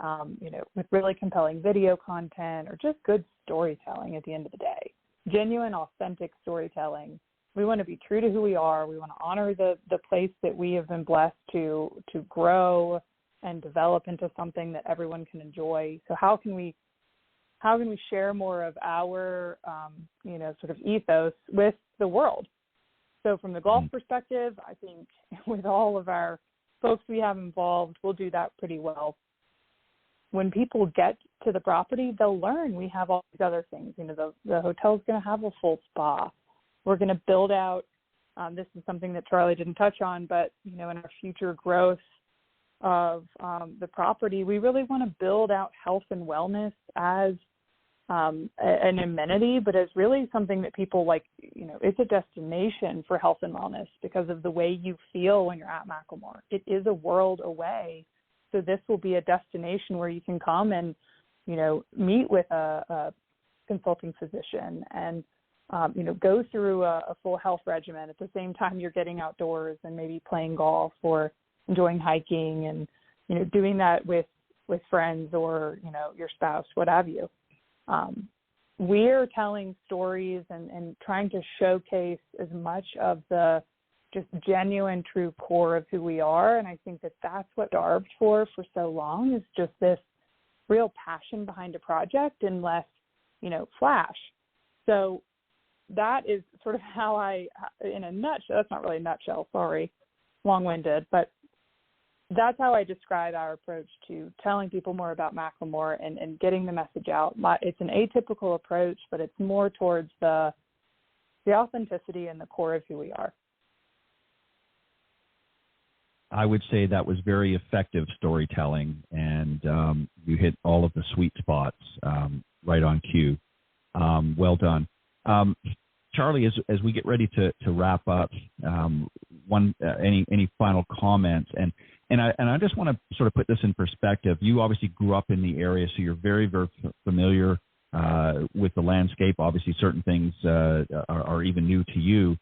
with really compelling video content or just good storytelling at the end of the day, genuine, authentic storytelling. We want to be true to who we are. We want to honor the place that we have been blessed to grow and develop into something that everyone can enjoy. So how can we share more of our, sort of ethos with the world? So from the golf perspective, I think with all of our folks we have involved, we'll do that pretty well. When people get to the property, they'll learn we have all these other things. The hotel's going to have a full spa. We're going to build out, this is something that Charlie didn't touch on, but, in our future growth of the property, we really want to build out health and wellness as an amenity, but as really something that people like, it's a destination for health and wellness because of the way you feel when you're at Macklemore. It is a world away. So this will be a destination where you can come and, meet with a consulting physician and, go through a full health regimen. At the same time, you're getting outdoors and maybe playing golf or enjoying hiking and, doing that with friends or, your spouse, what have you. We're telling stories and trying to showcase as much of the just genuine, true core of who we are. And I think that that's what we starved for so long, is just this real passion behind a project and less, flash. So that is sort of how I, in a nutshell, that's not really a nutshell, sorry, long-winded, but that's how I describe our approach to telling people more about Macklemore and getting the message out. It's an atypical approach, but it's more towards the authenticity and the core of who we are. I would say that was very effective storytelling, and you hit all of the sweet spots right on cue. Well done. Charlie, as we get ready to wrap up, any final comments? And I just want to sort of put this in perspective. You obviously grew up in the area, so you're very, very familiar with the landscape. Obviously, certain things are even new to you.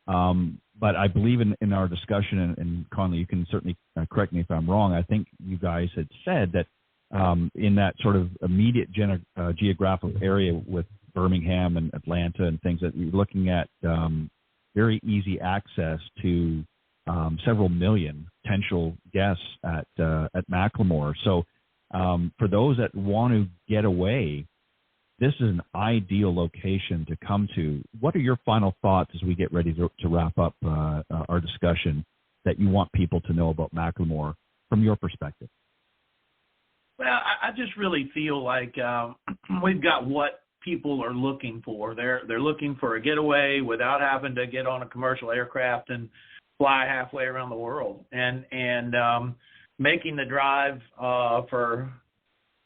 But I believe in our discussion, and Conley, you can certainly correct me if I'm wrong, I think you guys had said that in that sort of immediate geographical area with Birmingham and Atlanta and things, that you're looking at very easy access to several million potential guests at Macklemore. So for those that want to get away, this is an ideal location to come to. What are your final thoughts as we get ready to wrap up our discussion that you want people to know about Macklemore from your perspective? Well, I just really feel like we've got what people are looking for. They're looking for a getaway without having to get on a commercial aircraft and fly halfway around the world, and making the drive for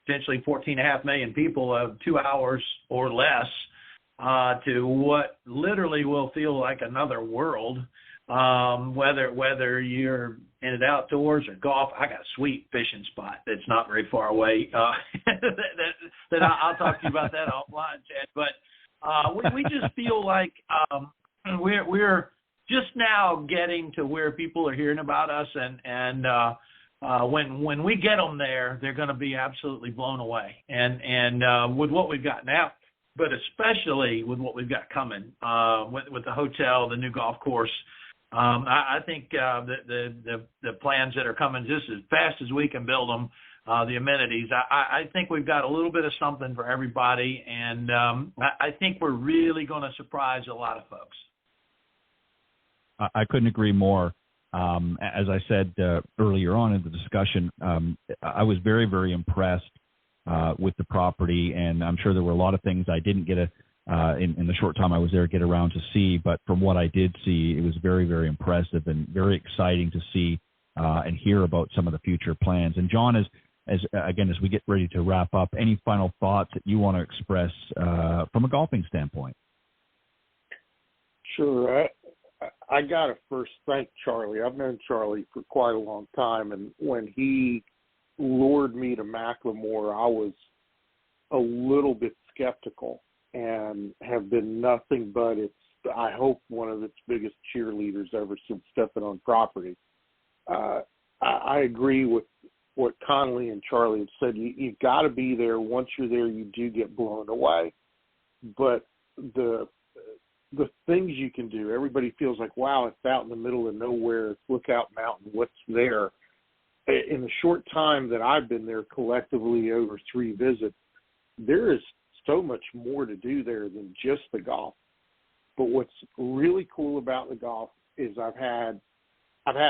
potentially 14.5 million people of 2 hours or less to what literally will feel like another world. Whether you're in it outdoors or golf, I got a sweet fishing spot that's not very far away. That I'll talk to you about that offline, Chad. But we just feel like we're just now getting to where people are hearing about us, and when we get them there, they're going to be absolutely blown away. And with what we've got now, but especially with what we've got coming with the hotel, the new golf course. I think the plans that are coming just as fast as we can build them, the amenities, I think we've got a little bit of something for everybody, and I think we're really going to surprise a lot of folks. I couldn't agree more. As I said earlier on in the discussion, I was very, very impressed with the property, and I'm sure there were a lot of things I didn't get in the short time I was there get around to see, but from what I did see, it was very, very impressive and very exciting to see and hear about some of the future plans. And John, as we get ready to wrap up, any final thoughts that you want to express from a golfing standpoint? Sure. I got to first thank Charlie. I've known Charlie for quite a long time, and when he lured me to Macklemore, I was a little bit skeptical and have been nothing but I hope one of its biggest cheerleaders ever since stepping on property. I agree with what Conley and Charlie have said. You've got to be there. Once you're there, you do get blown away. But the things you can do, everybody feels like, wow, it's out in the middle of nowhere. It's Lookout Mountain. What's there? In the short time that I've been there collectively over 3 visits, there is so much more to do there than just the golf. But what's really cool about the golf is I've had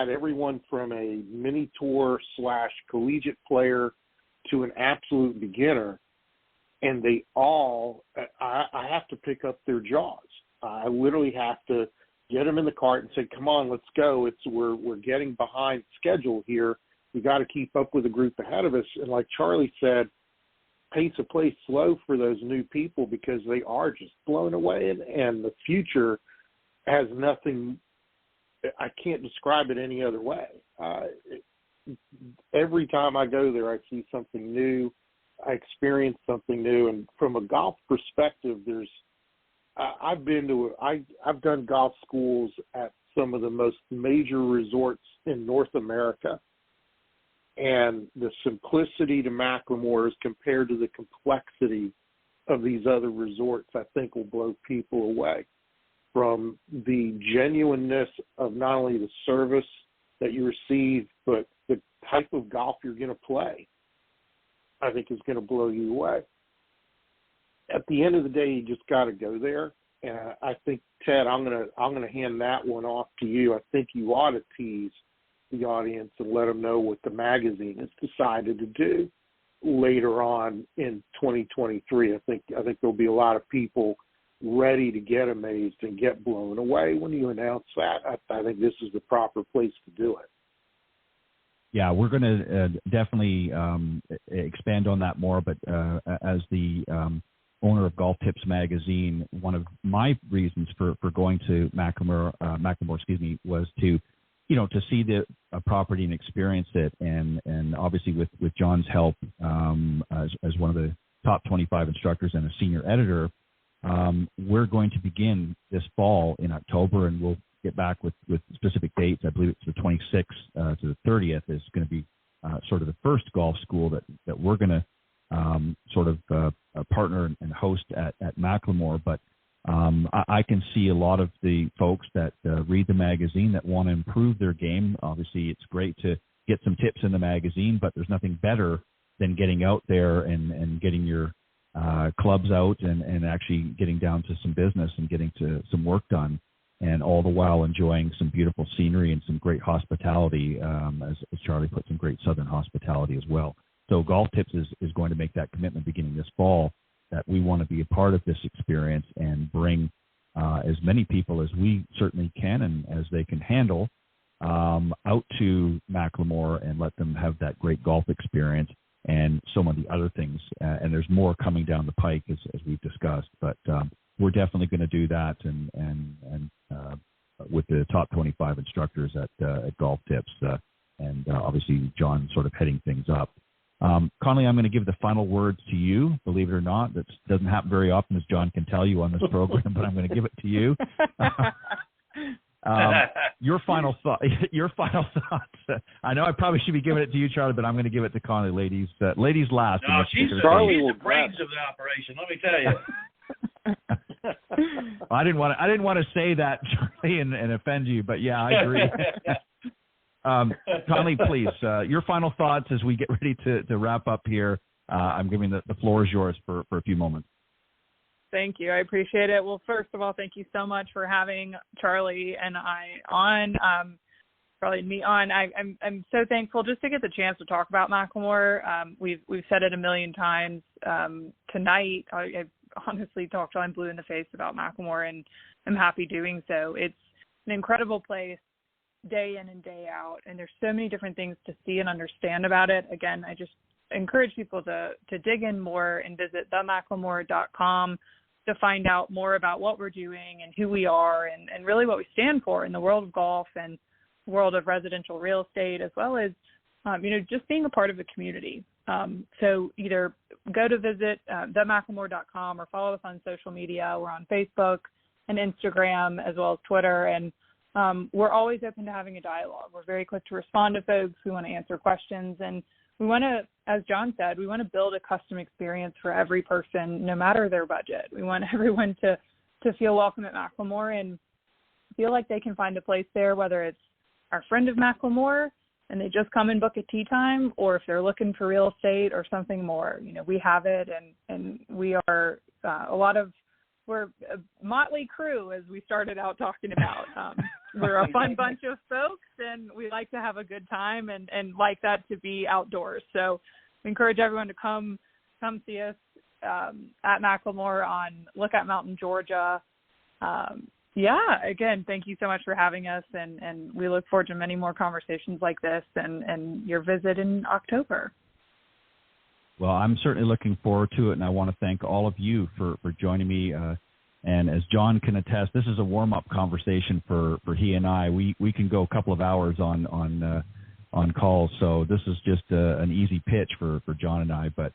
everyone from a mini tour / collegiate player to an absolute beginner, and they all, I have to pick up their jaws. I literally have to get them in the cart and say, come on, let's go. We're getting behind schedule here. We got to keep up with the group ahead of us. And like Charlie said, pace of play slow for those new people because they are just blown away, and the future has nothing. I can't describe it any other way. Every time I go there, I see something new. I experience something new, and from a golf perspective, I've done golf schools at some of the most major resorts in North America. And the simplicity to Macklemore as compared to the complexity of these other resorts, I think will blow people away. From the genuineness of not only the service that you receive, but the type of golf you're going to play, I think is going to blow you away. At the end of the day, you just got to go there. And I think, Ted, I'm gonna hand that one off to you. I think you ought to tease the audience and let them know what the magazine has decided to do later on in 2023. I think there'll be a lot of people ready to get amazed and get blown away when you announce that. I think this is the proper place to do it. Yeah, we're going to definitely expand on that more. But as the owner of Golf Tips magazine, one of my reasons for going to Macklemore, was to see the property and experience it, and obviously with John's help as one of the top 25 instructors and a senior editor, we're going to begin this fall in October, and we'll get back with specific dates. I believe it's the 26th to the 30th is going to be sort of the first golf school that we're going to partner and host at Macklemore. But I can see a lot of the folks that read the magazine that want to improve their game. Obviously, it's great to get some tips in the magazine, but there's nothing better than getting out there and getting your clubs out and actually getting down to some business and getting to some work done, and all the while enjoying some beautiful scenery and some great hospitality, as Charlie put, some great Southern hospitality as well. So Golf Tips is going to make that commitment beginning this fall that we want to be a part of this experience and bring as many people as we certainly can and as they can handle out to Macklemore and let them have that great golf experience and some of the other things. And there's more coming down the pike as we've discussed. But we're definitely going to do that and with the top 25 instructors at Golf Tips and obviously John sort of heading things up. Conley, I'm going to give the final words to you. Believe it or not, that doesn't happen very often, as John can tell you on this program, but I'm going to give it to you. Your final thoughts. I know I probably should be giving it to you, Charlie, but I'm going to give it to Conley. Ladies last. No, she's the brains of the operation. Let me tell you. I didn't want to say that, Charlie, and offend you, but yeah, I agree. Conley, please, your final thoughts as we get ready to wrap up here. I'm giving the floor is yours for a few moments. Thank you. I appreciate it. Well, first of all, thank you so much for having Charlie and I on. Charlie and me on. I'm so thankful just to get the chance to talk about Macklemore. We've said it a million times tonight. I honestly talked till I'm blue in the face about Macklemore, and I'm happy doing so. It's an incredible place day in and day out, and there's so many different things to see and understand about it. Again, I just encourage people to dig in more and visit themacklemore.com to find out more about what we're doing and who we are and really what we stand for in the world of golf and world of residential real estate, as well as, just being a part of the community. So either go to visit themacklemore.com or follow us on social media. We're on Facebook and Instagram as well as Twitter, and we're always open to having a dialogue. We're very quick to respond to folks. We want to answer questions, and we want to, as John said, we want to build a custom experience for every person, no matter their budget. We want everyone to feel welcome at Macklemore and feel like they can find a place there, whether it's our friend of Macklemore and they just come and book a tee time, or if they're looking for real estate or something more. We have it, and we are we're a motley crew, as we started out talking about. We're a fun bunch of folks, and we like to have a good time and like that to be outdoors. So we encourage everyone to come see us at Macklemore on Lookout Mountain, Georgia. Again, thank you so much for having us, and we look forward to many more conversations like this and your visit in October. Well, I'm certainly looking forward to it, and I want to thank all of you for joining me. And as John can attest, this is a warm-up conversation for he and I. We can go a couple of hours on calls, so this is just an easy pitch for John and I. But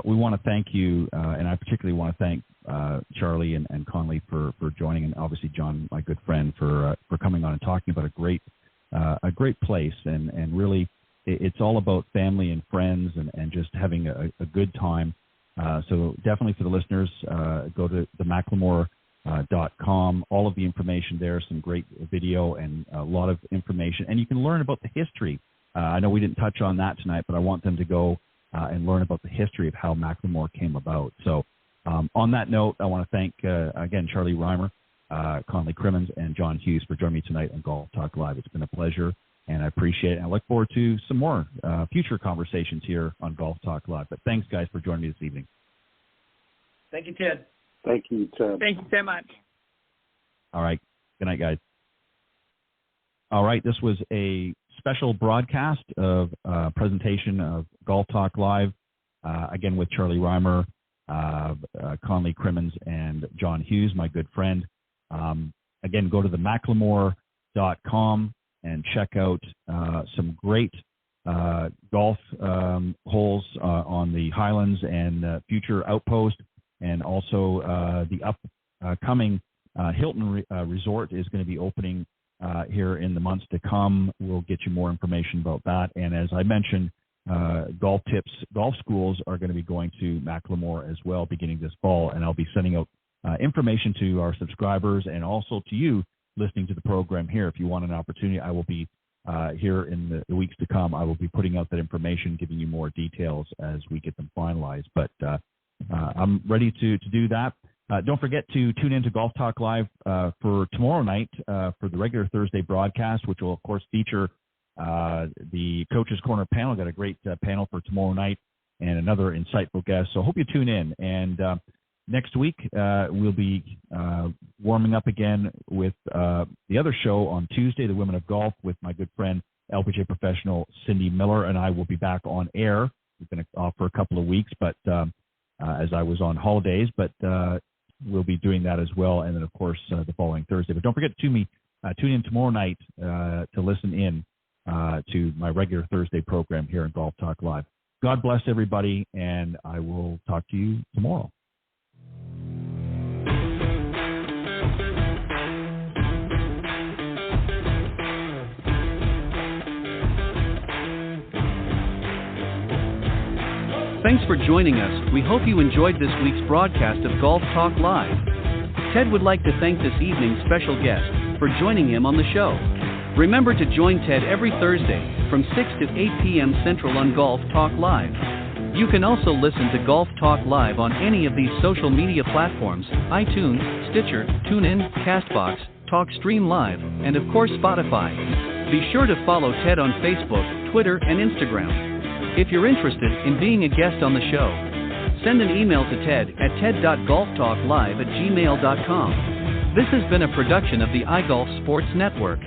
we want to thank you, and I particularly want to thank Charlie and Conley for joining, and obviously John, my good friend, for coming on and talking about a great place, and really it's all about family and friends and just having a good time. So definitely for the listeners, go to themacklemore.com. All of the information there, some great video and a lot of information. And you can learn about the history. I know we didn't touch on that tonight, but I want them to go and learn about the history of how Macklemore came about. So on that note, I want to thank, again, Charlie Rymer, Conley Crimmins, and John Hughes for joining me tonight on Golf Talk Live. It's been a pleasure, and I appreciate it. And I look forward to some more future conversations here on Golf Talk Live. But thanks, guys, for joining me this evening. Thank you, Ted. Thank you, Ted. Thank you so much. All right. Good night, guys. All right. This was a special broadcast of presentation of Golf Talk Live, again with Charlie Rymer, Conley Crimmins, and John Hughes, my good friend. Again, go to themacklemore.com and check out some great golf holes on the Highlands and future Outpost, and also the upcoming Hilton Resort is going to be opening here in the months to come. We'll get you more information about that. And as I mentioned, Golf Tips golf schools are going to be going to Macklemore as well beginning this fall, and I'll be sending out information to our subscribers and also to you listening to the program here. If you want an opportunity, I will be here in the weeks to come. I will be putting out that information, giving you more details as we get them finalized. But I'm ready to do that. Don't forget to tune in to Golf Talk Live for tomorrow night for the regular Thursday broadcast, which will, of course, feature the Coach's Corner panel. Got a great panel for tomorrow night and another insightful guest. So I hope you tune in. And next week, we'll be warming up again with the other show on Tuesday, The Women of Golf, with my good friend, LPGA professional Cindy Miller, and I will be back on air. We've been off for a couple of weeks, but as I was on holidays, but we'll be doing that as well. And then, of course, the following Thursday. But don't forget to tune in tomorrow night to listen in to my regular Thursday program here in Golf Talk Live. God bless everybody, and I will talk to you tomorrow. Thanks for joining us. We hope you enjoyed this week's broadcast of Golf Talk Live. Ted would like to thank this evening's special guest for joining him on the show. Remember to join Ted every Thursday from 6 to 8 p.m. Central on Golf Talk Live. You can also listen to Golf Talk Live on any of these social media platforms: iTunes, Stitcher, TuneIn, CastBox, TalkStream Live, and of course Spotify. Be sure to follow Ted on Facebook, Twitter, and Instagram. If you're interested in being a guest on the show, send an email to Ted at ted.golftalklive@gmail.com. This has been a production of the iGolf Sports Network.